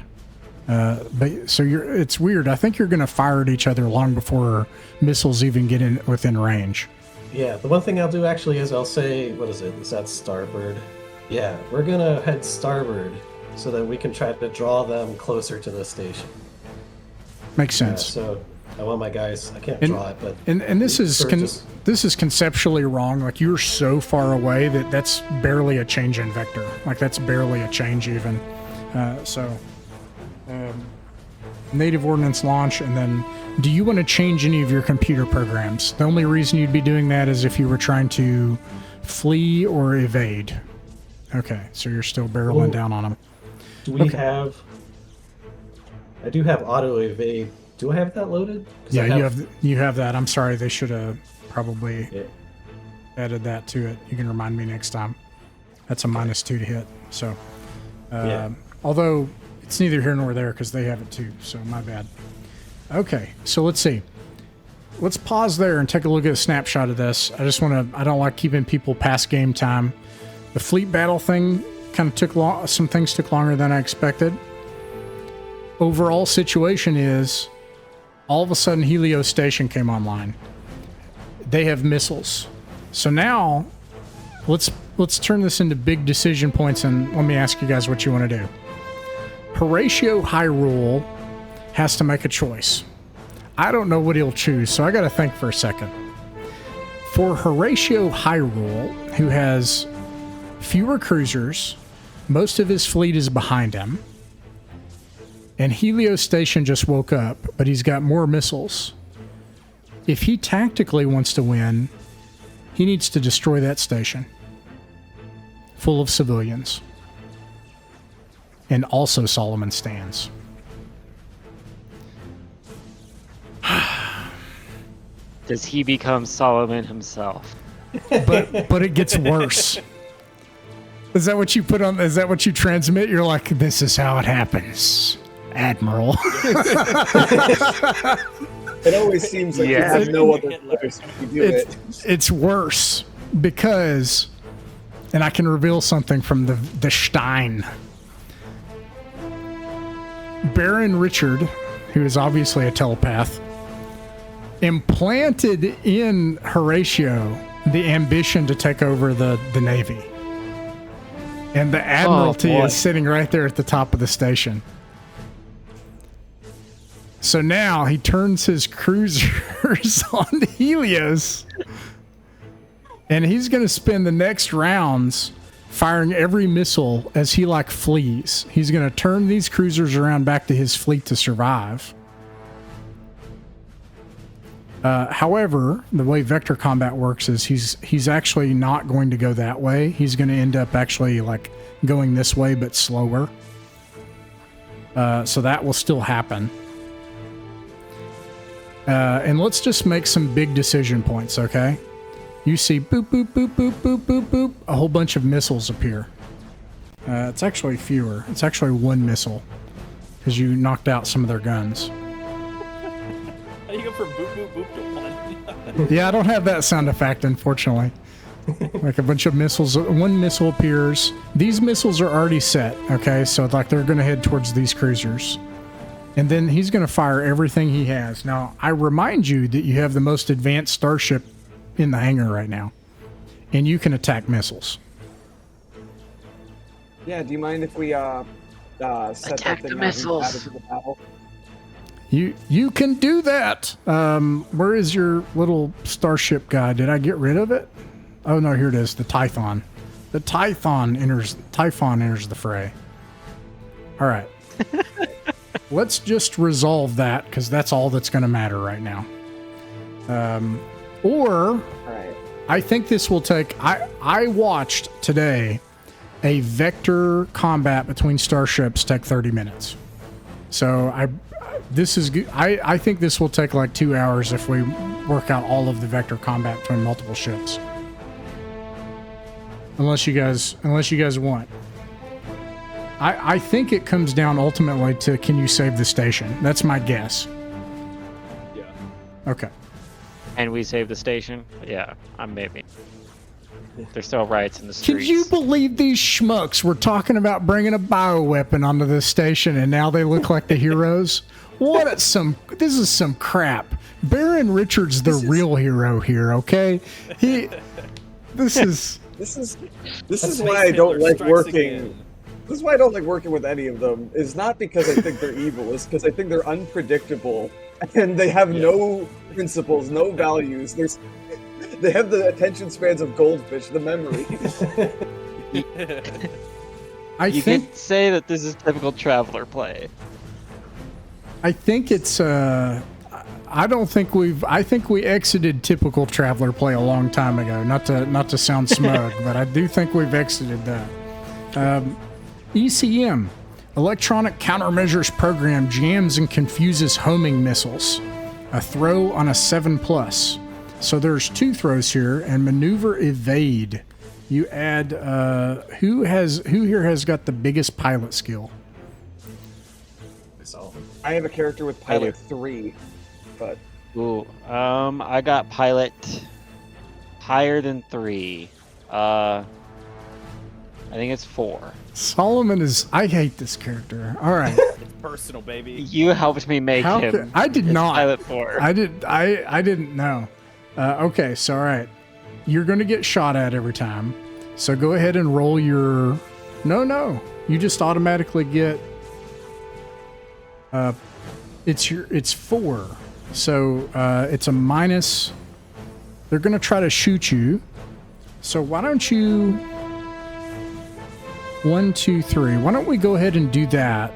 But so it's weird. I think you're going to fire at each other long before missiles even get in within range. Yeah, the one thing I'll do actually is I'll say, what is it? Is that starboard? Yeah, we're going to head starboard so that we can try to draw them closer to the station. Makes sense. So I want my guys, I can't draw it, but... And this is this is conceptually wrong. Like, you're so far away that that's barely a change in vector. Like, that's barely a change even. Native ordnance launch, and then do you want to change any of your computer programs? The only reason you'd be doing that is if you were trying to flee or evade. Okay, so you're still barreling down on them. Do we have... I do have auto evade. Do I have that loaded? Yeah, you have that. I'm sorry, they should have probably added that to it. You can remind me next time. That's a -2 to hit. So, although it's neither here nor there because they have it too. So my bad. Okay, so let's see. Let's pause there and take a look at a snapshot of this. I don't like keeping people past game time. The fleet battle thing kind of took some things took longer than I expected. Overall situation is, all of a sudden Helios Station came online. They have missiles. So now, let's turn this into big decision points, and let me ask you guys what you want to do. Horatio Hyrule has to make a choice. I don't know what he'll choose, so I got to think for a second. For Horatio Hyrule, who has fewer cruisers, most of his fleet is behind him, and Helios Station just woke up, but he's got more missiles. If he tactically wants to win, he needs to destroy that station full of civilians. And also Soloman Stans. Does he become Solomon himself? But it gets worse. Is that what you put on? Is that what you transmit? You're like, this is how it happens, Admiral. It always seems like you have no other choice to do it. It's worse because, and I can reveal something from the Stein. Baron Richard, who is obviously a telepath, implanted in Horatio the ambition to take over the Navy. And the Admiralty is sitting right there at the top of the station. So now he turns his cruisers on Helios, and he's going to spend the next rounds firing every missile as he flees. He's going to turn these cruisers around back to his fleet to survive. However, the way vector combat works is he's actually not going to go that way. He's going to end up actually going this way but slower. So that will still happen. And let's just make some big decision points, okay? You see boop, boop, boop, boop, boop, boop, boop. A whole bunch of missiles appear. It's actually fewer. It's actually one missile because you knocked out some of their guns. How do you go from boop, boop, boop to one? Yeah, I don't have that sound effect, unfortunately. Like a bunch of missiles. One missile appears. These missiles are already set, okay? So they're going to head towards these cruisers. And then he's going to fire everything he has. Now, I remind you that you have the most advanced starship in the hangar right now. And you can attack missiles. Yeah, do you mind if we set Attack that the thing missiles. out into the battle? You can do that. Where is your little starship guy? Did I get rid of it? Oh no, here it is. The Typhon. The Typhon enters the fray. All right. Let's just resolve that because that's all that's going to matter right now. Or Right. I think this will take. I watched today a vector combat between starships take 30 minutes. So this is good. I think this will take like 2 hours if we work out all of the vector combat between multiple ships. Unless you guys want. I think it comes down ultimately to can you save the station? That's my guess. Yeah. Okay. And we save the station? Yeah, maybe. There's still riots in the Can streets. you believe these schmucks were talking about bringing a bioweapon onto this station and now they look like the heroes? This is some crap. Baron Richard's the real hero here, okay? This is why I don't like Strikes working. again. This is why I don't like working with any of them. It's not because I think they're evil. It's because I think they're unpredictable and they have no principles, no values. They have the attention spans of goldfish, the memory. You could say that this is typical traveler play. I think it's I think we exited typical traveler play a long time ago. Not to sound smug, but I do think we've exited that. ECM, Electronic Countermeasures Program, jams and confuses homing missiles. A throw on a 7+. So there's 2 throws here, and maneuver evade. You add who here has got the biggest pilot skill? I have a character with pilot 3, but Ooh, I got pilot higher than 3. I think it's 4. Solomon is. I hate this character. All right. It's personal, baby. You helped me make him. I did It's not. Pilot 4. I didn't know. Okay, so all right. You're going to get shot at every time. So go ahead and roll your. No. You just automatically get. It's 4. So it's a minus. They're going to try to shoot you. So why don't you. 1, 2, 3. Why don't we go ahead and do that?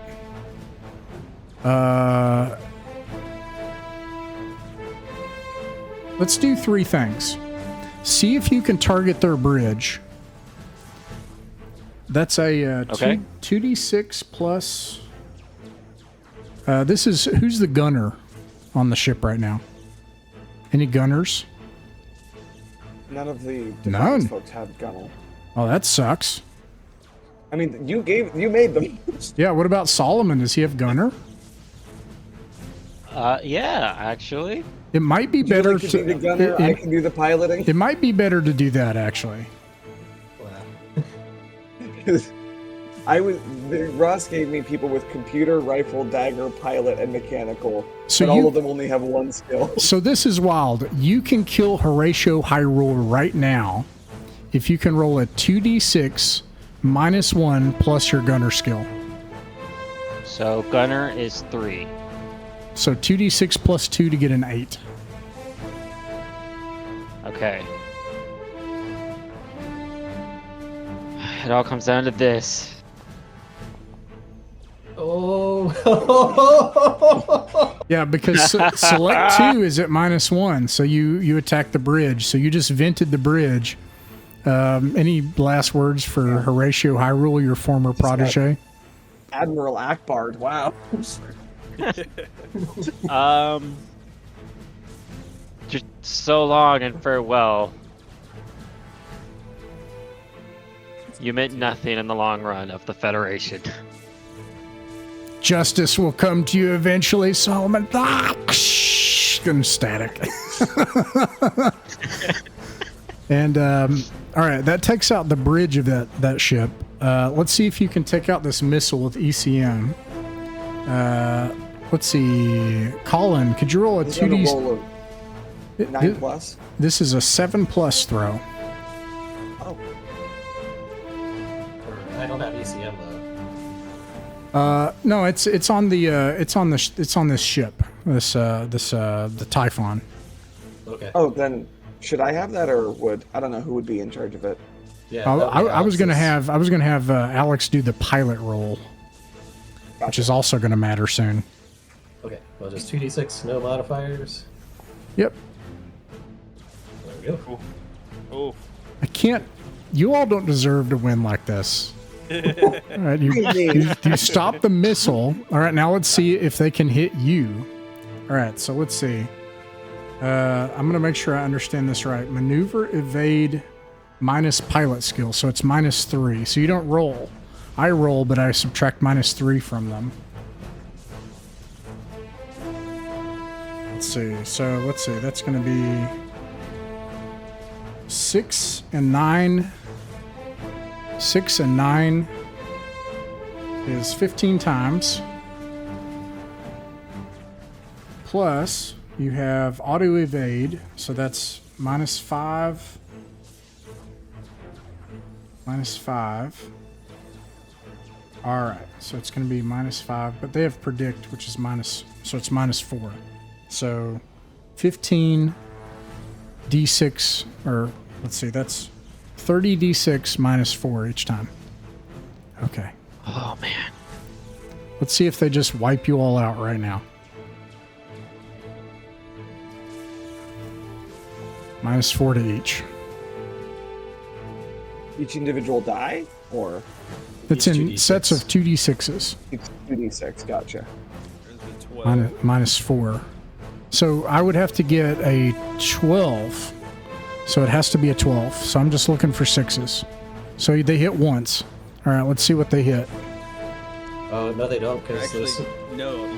Let's do 3 things. See if you can target their bridge. That's a Okay. 2d6 plus. This is who's the gunner on the ship right now? Any gunners? none of the None. Defiance folks have gunner. Oh, that sucks. I mean, you made them. Yeah. What about Solomon? Does he have gunner? Yeah, actually. It might be Would you better like to do the to. gunner? I can do the piloting. It might be better to do that actually. Ross gave me people with computer, rifle, dagger, pilot, and mechanical. So but all you- of them only have 1 skill. So this is wild. You can kill Horatio Hyrule right now if you can roll a 2d6 minus 1 plus your gunner skill. So gunner is 3. So 2d6 plus 2 to get an 8. Okay. It all comes down to this. Oh. Yeah, because select 2 is at minus 1, so you attack the bridge. So you just vented the bridge. Any last words for Horatio Hyrule, your former protege? Admiral Akbard, wow. Just so long and farewell. You meant nothing in the long run of the Federation. Justice will come to you eventually, Solomon. Gonna static. And all right, that takes out the bridge of that ship. Let's see if you can take out this missile with ECM. Let's see, Colin, could you roll a He's on a 2d? roll of 9 plus. This is a 7+ throw. Oh, I don't have ECM though. No, it's on this ship. The Typhon. Okay. oh, then should I have that, or I don't know who would be in charge of it? Yeah. I was gonna Alex's. have Alex do the pilot roll. which is also going to matter soon. Okay, well, just 2d6, no modifiers. Yep. There we go. Oh, I can't. You all don't deserve to win like this. All right, you stop the missile. All right, now let's see if they can hit you. All right, so let's see. I'm going to make sure I understand this right. Maneuver, evade, minus pilot skill. So it's -3. So you don't roll. I roll, but I subtract -3 from them. Let's see. So let's see. That's going to be 6 and 9. 6 and 9 is 15 times. Plus, you have auto evade, so that's -5. -5. All right, so it's going to be -5, but they have predict, which is minus, so it's -4. So 15 d6, or let's see, that's 30 d6 -4 each time. Okay. Oh man. Let's see if they just wipe you all out right now. -4 to each. Each individual die, or It's Each in 2d6. sets of 2d6s. it's 2d6? Gotcha. there's the 12. -4. So I would have to get a 12. So it has to be a 12. So I'm just looking for 6s. So they hit once. All right, let's see what they hit. Oh, no, they don't, because Actually, this. no.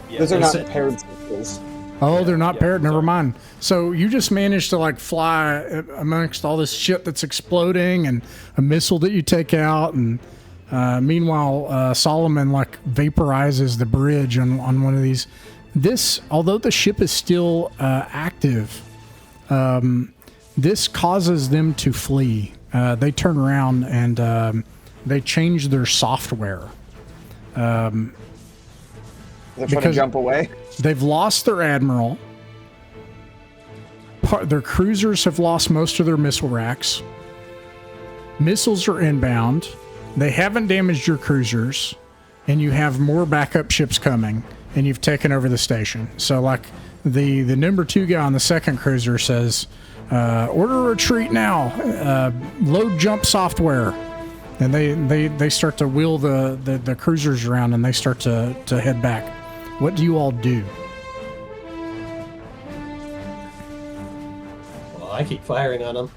Yeah, Those are not there's- paired sixes. Oh, they're not yeah, paired. Never sorry. mind. So you just managed to like fly amongst all this shit that's exploding and a missile that you take out, and meanwhile Soloman like vaporizes the bridge on one of these. This, although the ship is still active, this causes them to flee. They turn around and they change their software. They're trying to Because- jump away. They've lost their admiral. Their cruisers have lost most of their missile racks. Missiles are inbound. They haven't damaged your cruisers, and you have more backup ships coming, and you've taken over the station. So, like the number 2 guy on the second cruiser says, "Order retreat now. Load jump software." And they start to wheel the cruisers around, and they start to head back. What do you all do? Well, I keep firing on them.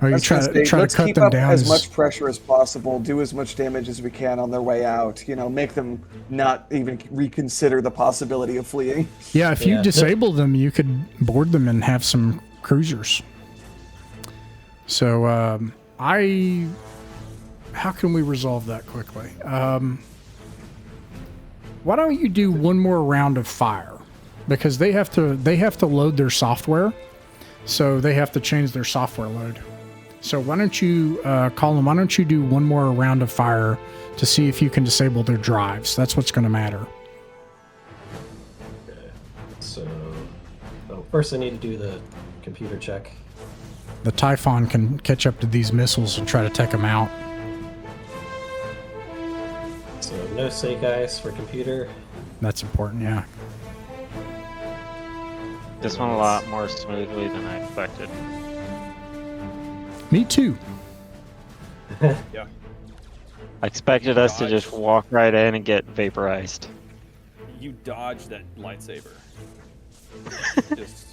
Or you Let's try just to say, let's cut keep them up down as much pressure as possible, do as much damage as we can on their way out. You know, make them not even reconsider the possibility of fleeing. Yeah, if you Yeah. disable them, you could board them and have some cruisers. So, how can we resolve that quickly? Why don't you do one more round of fire? Because they have to load their software, so they have to change their software load. So why don't you, Colin, why don't you do one more round of fire to see if you can disable their drives? That's what's going to matter. Okay. So, first I need to do the computer check. The Typhon can catch up to these missiles and try to take them out. So, no snake eyes for computer. That's important, yeah. This went a lot more smoothly than I expected. Me too. Yeah. I expected us to Dodge. just walk right in and get vaporized. You dodged that lightsaber. Just.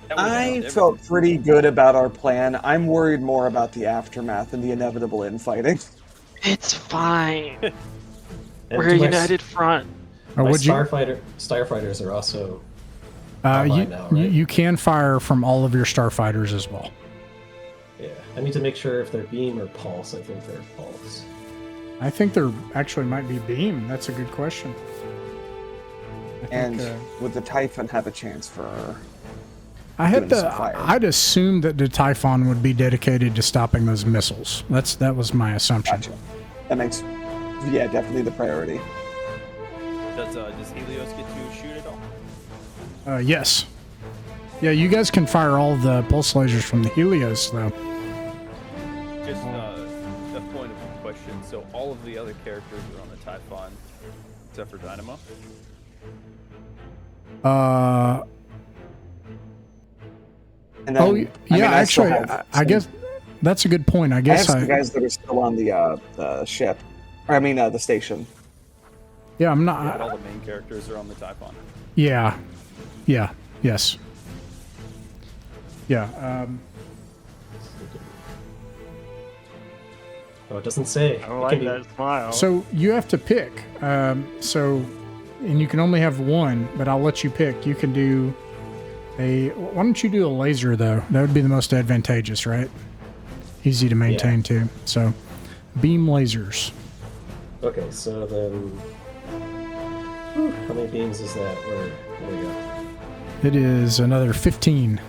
that would've I helped felt pretty good about our plan. I'm worried more about the aftermath and the inevitable infighting. It's fine. And We're a to my- united front. Or My would you? starfighters are also. online now, right? You can fire from all of your starfighters as well. Yeah, I need to make sure if they're beam or pulse. I think they're pulse. I think there actually might be beam. That's a good question. I And think, would the Typhon have a chance for I had doing some fire? I'd assumed that the Typhon would be dedicated to stopping those missiles. That was my assumption. Gotcha. That makes, yeah, definitely the priority. Does Helios get to shoot at all? Yes. Yeah, you guys can fire all the pulse lasers from the Helios, though. Just a point of question. question. So all of the other characters are on the Typhon, except for Dynamo? And then, Oh, yeah, still actually, have I some- guess that's a good point. I I have guess some guys that are still on the ship. Or, the station. yeah, I'm Yeah, but not. all the main characters are on the Typhon. Yeah. Yeah. Yes. Yeah. Oh, it doesn't say. I It like can be- that smile. So you have to pick. And you can only have one, but I'll let you pick. You can do why don't you do a laser, though? That would be the most advantageous, right? Easy to maintain, too. So, beam lasers. Okay, so then... How many beams is that? There we go. It is another 15.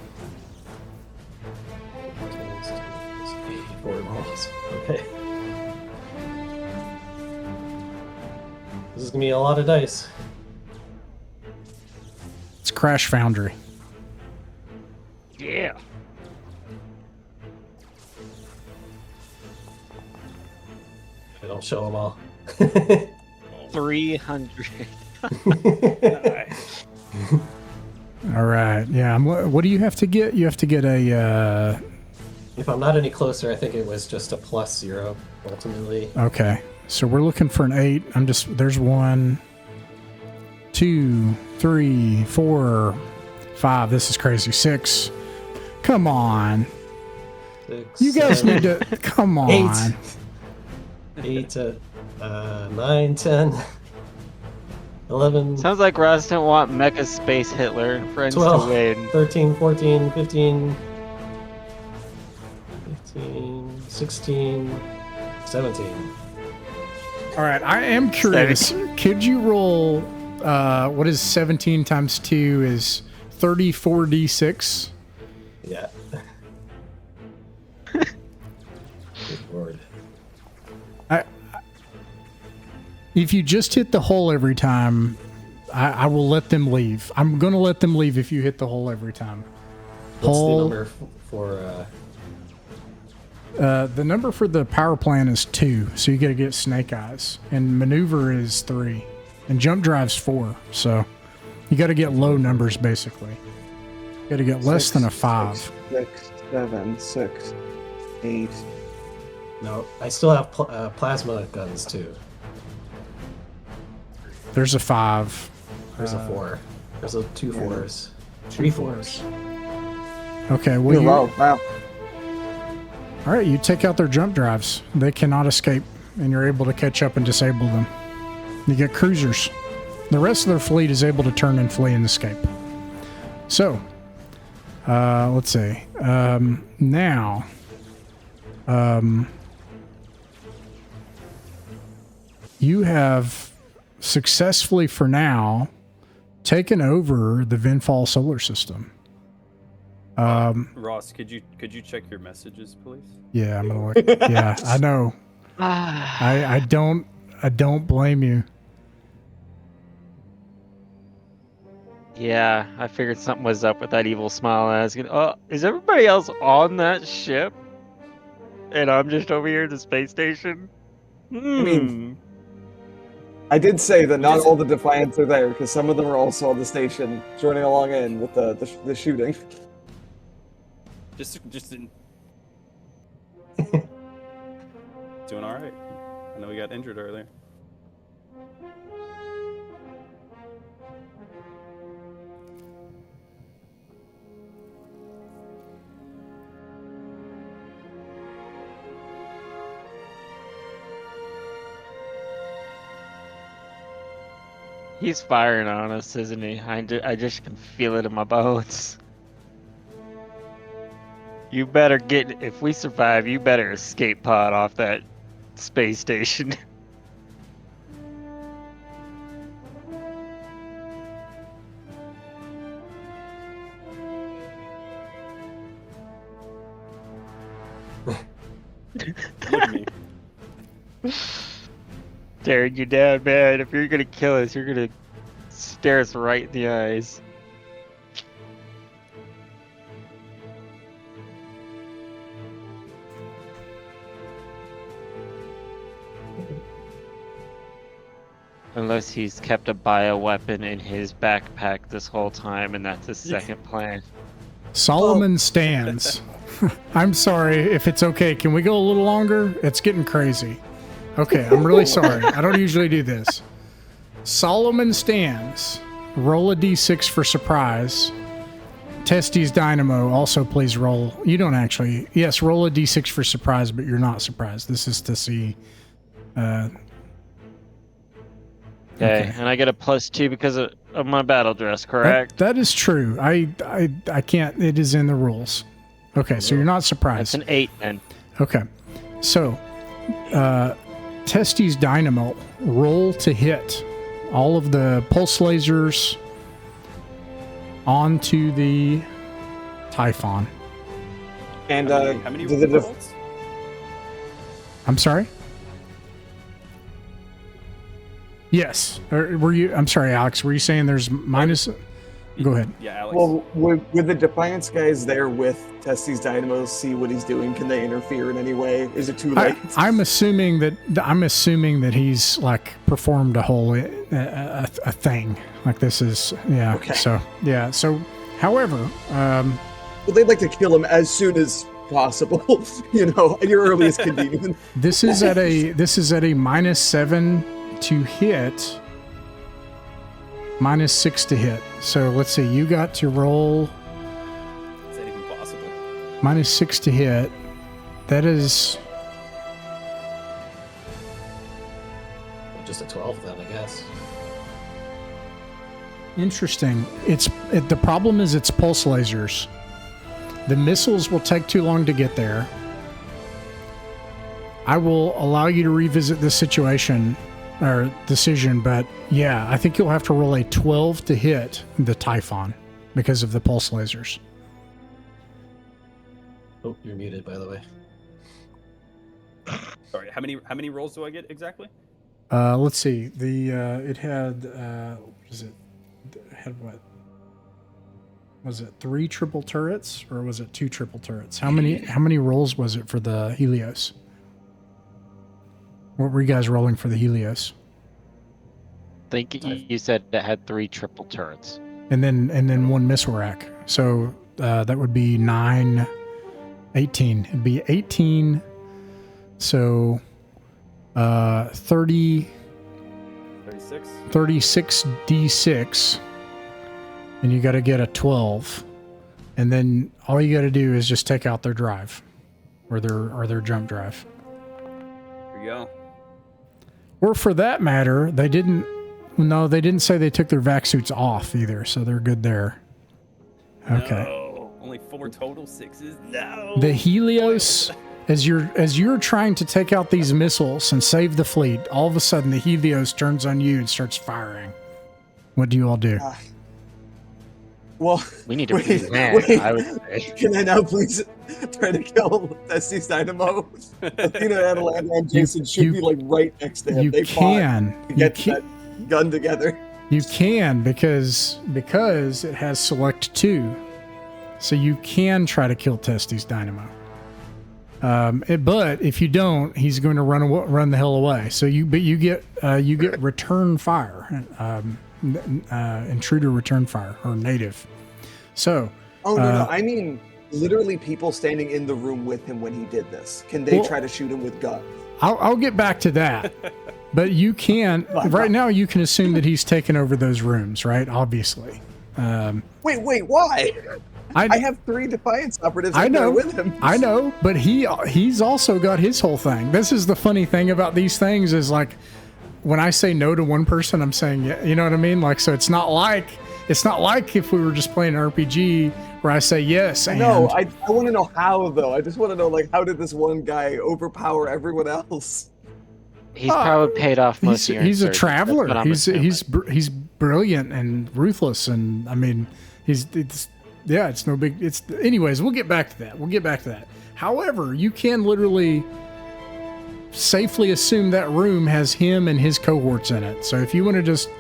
84 balls. Okay. This is going to be a lot of dice. It's Crash Foundry. Yeah. I don't show them all. 300. All right. Yeah. What do you have to get? You have to get a... If I'm not any closer, I think it was just a +0, ultimately. Okay. So we're looking for an 8. There's 1, 2, 3, 4, 5. This is crazy. 6. Come on. 6, You guys 7, need to... Come on. 8, 9, 10, 11, Sounds like Ross didn't want Mecha Space Hitler friends 12, to win. 13, 14, 15, 15, 16, 17. All right. I am curious. Could you roll... what is 17 times 2 is 34d6? Yeah. Good lord. If you just hit the hole every time, I will let them leave. I'm going to let them leave if you hit the hole every time. What's the Hole. number for... The number for the power plant is 2, so you got to get snake eyes. And maneuver is 3. And jump drive's 4. So you got to get low numbers, basically. You got to get less than a 5. 6, 7, 6, 8. No, I still have plasma guns, too. There's a 5. There's a 4. There's a 2 4s. 3 4s. Okay, well, You're you, low. Wow. all right, you take out their jump drives. They cannot escape, and you're able to catch up and disable them. You get cruisers. The rest of their fleet is able to turn and flee and escape. So, let's see. Now, you have successfully, for now, taken over the Vinfall solar system. Ross, could you check your messages, please? Yeah, I'm gonna look. Yeah, I know. I don't blame you. Yeah, I figured something was up with that evil smile. And I was gonna, oh, is everybody else on that ship? And I'm just over here at the space station? mean, I did say that not all the Defiants are there, because some of them are also on the station, joining along in with the shooting. Just in... Doing all right. I know we got injured earlier. He's firing on us, isn't he? I just can feel it in my bones. You better get, if we survive, you better escape pod off that space station. Look at me. Staring you down, man. If you're gonna kill us, you're gonna stare us right in the eyes. Unless he's kept a bioweapon in his backpack this whole time, and that's his second plan. Soloman Stans. I'm sorry if it's okay. Can we go a little longer? It's getting crazy. Okay, I'm really sorry. I don't usually do this. Soloman Stans. Roll a d6 for surprise. Testes Dynamo, also please roll. You don't actually. Yes, roll a d6 for surprise, but you're not surprised. This is to see. Okay, and I get a +2 because of my battle dress, correct? That is true. I can't. It is in the rules. Okay, so you're not surprised. That's an 8 then. Okay, so Testes Dynamo, roll to hit all of the pulse lasers onto the Typhon. And How many do the rolls? I'm sorry? Yes. Or were you? I'm sorry, Alex. Were you saying there's minus? Go ahead. Yeah, Alex. Well, with the Defiance guys there with Testes Dynamo, see what he's doing. Can they interfere in any way? Is it too late? I'm assuming that he's like performed a whole a thing. Like this is Okay. So yeah. So however, Well, they'd like to kill him as soon as possible. At your earliest convenience. this is at a -7 to hit, -6 to hit. So let's see. You got to roll Is that even possible? -6 to hit. That is Just a 12 then, I guess. interesting. The problem is it's pulse lasers. The missiles will take too long to get there. I will allow you to revisit this situation or decision, but yeah, I think you'll have to roll a 12 to hit the Typhon because of the pulse lasers. Oh, you're muted, by the way. Sorry, how many rolls do I get exactly? Let's see. It had what? Was it 3 triple turrets or was it 2 triple turrets? How many rolls was it for the Helios? What were you guys rolling for the Helios? I think you said it had 3 triple turrets. And then 1 missile rack. So that would be 9, 18. It'd be 18. So 36 d6, and you got to get a 12, and then all you got to do is just take out their drive or their jump drive. Here we go. Or for that matter, they didn't say they took their vac suits off either, so they're good there. Okay. No, only 4 total 6s. No. The Helios, as you're trying to take out these missiles and save the fleet, all of a sudden the Helios turns on you and starts firing. What do you all do? Well, We need to wait, plan, I would say. Can I now please try to kill Testes Dynamo? Athena, Atalanta, and Jason should be like right next to him. You They can. fought to get that gun together. You can because it has select 2, so you can try to kill Testes Dynamo. But if you don't, he's going to run the hell away. So you get return fire, intruder return fire or native. So. Oh no! I mean, literally, people standing in the room with him when he did this. Can they try to shoot him with guns? I'll get back to that. But you can right now. You can assume that he's taken over those rooms, right? Obviously. Wait, why? I have 3 Defiance operatives in there with him. I know, but he's also got his whole thing. This is the funny thing about these things is like when I say no to one person, I'm saying yeah. You know what I mean? Like so, it's not like if we were just playing an RPG where I say yes. No, I want to know how though. I just want to know like how did this one guy overpower everyone else? He's probably paid off most of your He's a insurgents, traveler. that's what I'm assuming. He's brilliant and ruthless, and I mean it's no big. Anyways. We'll get back to that. However, you can literally safely assume that room has him and his cohorts in it. So if you want to just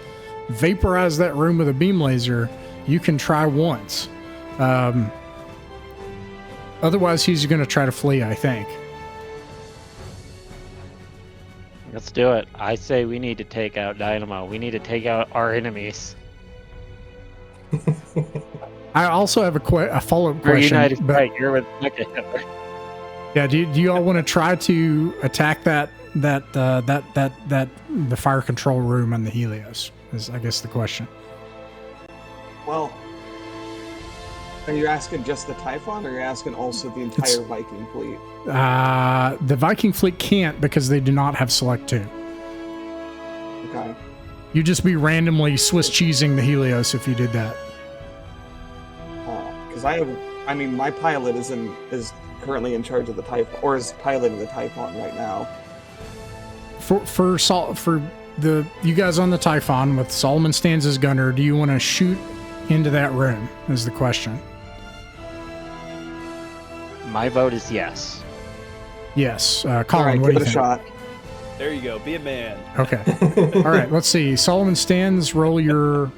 vaporize that room with a beam laser, you can try once. Otherwise, he's going to try to flee, I think. Let's do it. I say we need to take out Dynamo. We need to take out our enemies. I also have a follow-up We're question. united. but- Right, you're with Hitler. Yeah, do you all want to try to attack the fire control room on the Helios? Is I guess the question. Well, are you asking just the Typhon, or are you asking also the entire Viking fleet? The Viking fleet can't because they do not have select 2. Okay. You'd just be randomly Swiss cheesing the Helios if you did that. Because my pilot is currently in charge of the Typhon, or is piloting the Typhon right now. For you guys on the Typhon with Soloman Stans as gunner, do you want to shoot into that room? Is the question. My vote is yes. Yes, All Colin. right, What give do it you a think? shot. There you go. Be a man. Okay. All right. Let's see. Soloman Stans, roll your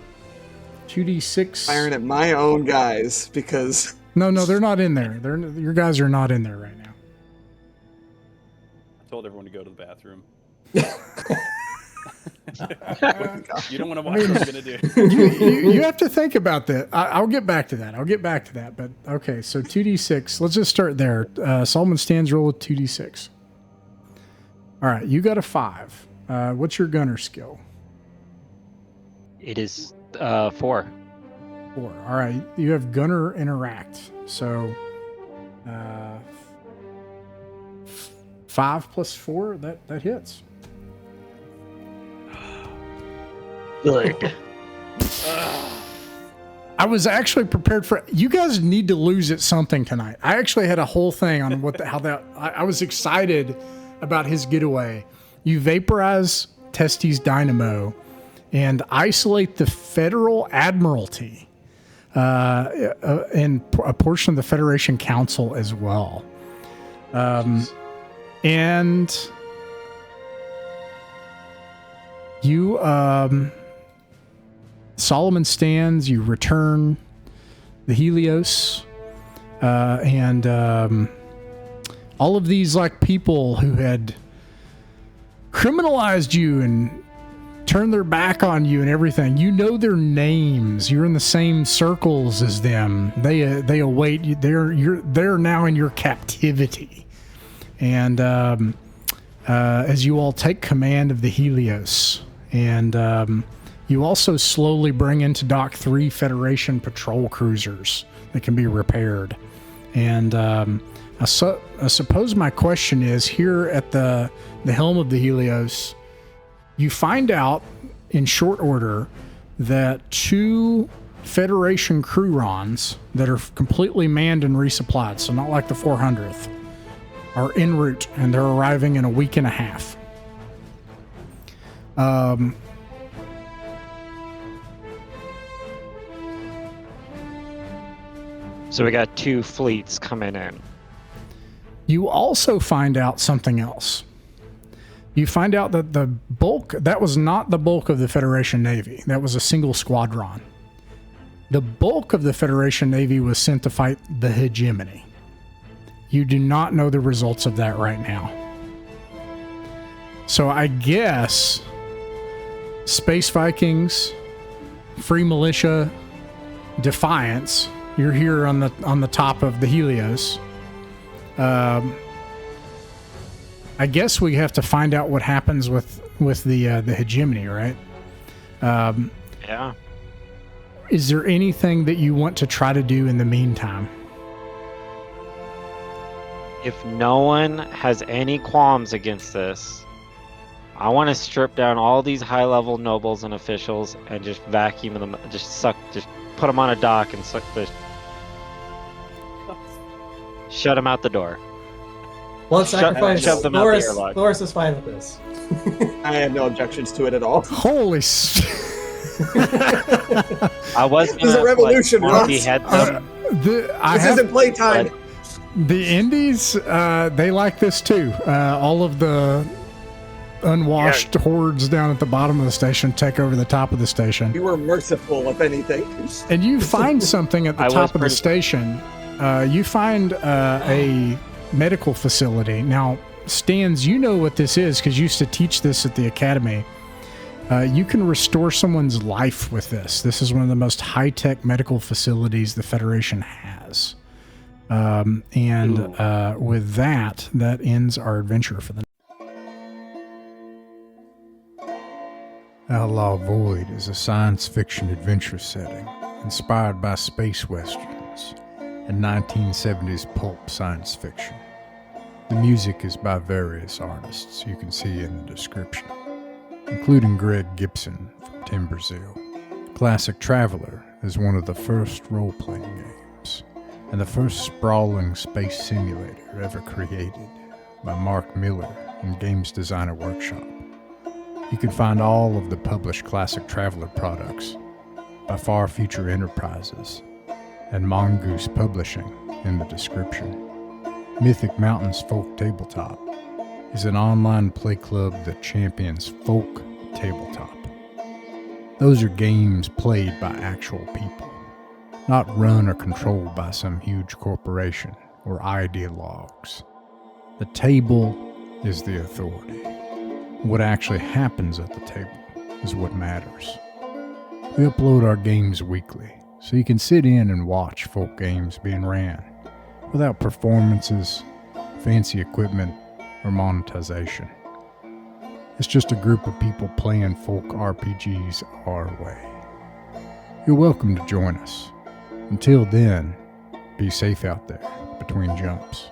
2d6. Firing at my own guys because No, they're not in there. Your guys are not in there right now. I told everyone to go to the bathroom. You don't want to watch what I'm gonna do. You have to think about that. I'll get back to that. But okay, so 2d6. Let's just start there. Soloman Stans, roll with 2d6. All right, you got a 5. What's your gunner skill? It is 4. 4. All right, you have gunner interact. So 5 plus 4, that hits. Good. I was actually prepared for you guys need to lose at something tonight. I actually had a whole thing on I was excited about his getaway. You vaporize Testes Dynamo and isolate the Federal Admiralty and a portion of the Federation Council as well. And you Soloman Stans, you return the Helios, and all of these like people who had criminalized you and turned their back on you and everything. You know their names. You're in the same circles as them. They await you. They're now in your captivity, and as you all take command of the Helios, and you also slowly bring into dock 3 Federation patrol cruisers that can be repaired. And I suppose my question is, here at the helm of the Helios, you find out in short order that 2 Federation Crurons that are completely manned and resupplied, so not like the 400th, are en route, and they're arriving in a week and a half. So we got 2 fleets coming in. You also find out something else. You find out that that was not the bulk of the Federation Navy. That was a single squadron. The bulk of the Federation Navy was sent to fight the hegemony. You do not know the results of that right now. So I guess Space Vikings, Free Militia, Defiance, you're here on the top of the Helios. I guess we have to find out what happens with the hegemony, right? Yeah. Is there anything that you want to try to do in the meantime? If no one has any qualms against this, I want to strip down all these high-level nobles and officials and just vacuum them, just put them on a dock and shut them out the door. Well, sacrifice. shove them out the airlock. Loris is fine with this. I have no objections to it at all. Holy I was This is a revolution, Ross. behead them. This isn't playtime. The Indies, they like this too. All of the unwashed hordes down at the bottom of the station take over the top of the station. You were merciful, if anything. And you find something at the top of the station. You find a medical facility. Now, Stans, you know what this is because you used to teach this at the academy. You can restore someone's life with this. This is one of the most high-tech medical facilities the Federation has. With that ends our adventure for the Outlaw Void is a science fiction adventure setting inspired by space westerns and 1970s pulp science fiction. The music is by various artists you can see in the description, including Greg Gibson from Timberzeel. Classic Traveler is one of the first role-playing games, and the first sprawling space simulator ever created by Mark Miller in Games Designer Workshop. You can find all of the published Classic Traveler products by Far Future Enterprises and Mongoose Publishing in the description. Mythic Mountains Folk Tabletop is an online play club that champions folk tabletop. Those are games played by actual people, not run or controlled by some huge corporation or ideologues. The table is the authority. What actually happens at the table is what matters. We upload our games weekly, so you can sit in and watch folk games being ran without performances, fancy equipment, or monetization. It's just a group of people playing folk RPGs our way. You're welcome to join us. Until then, be safe out there between jumps.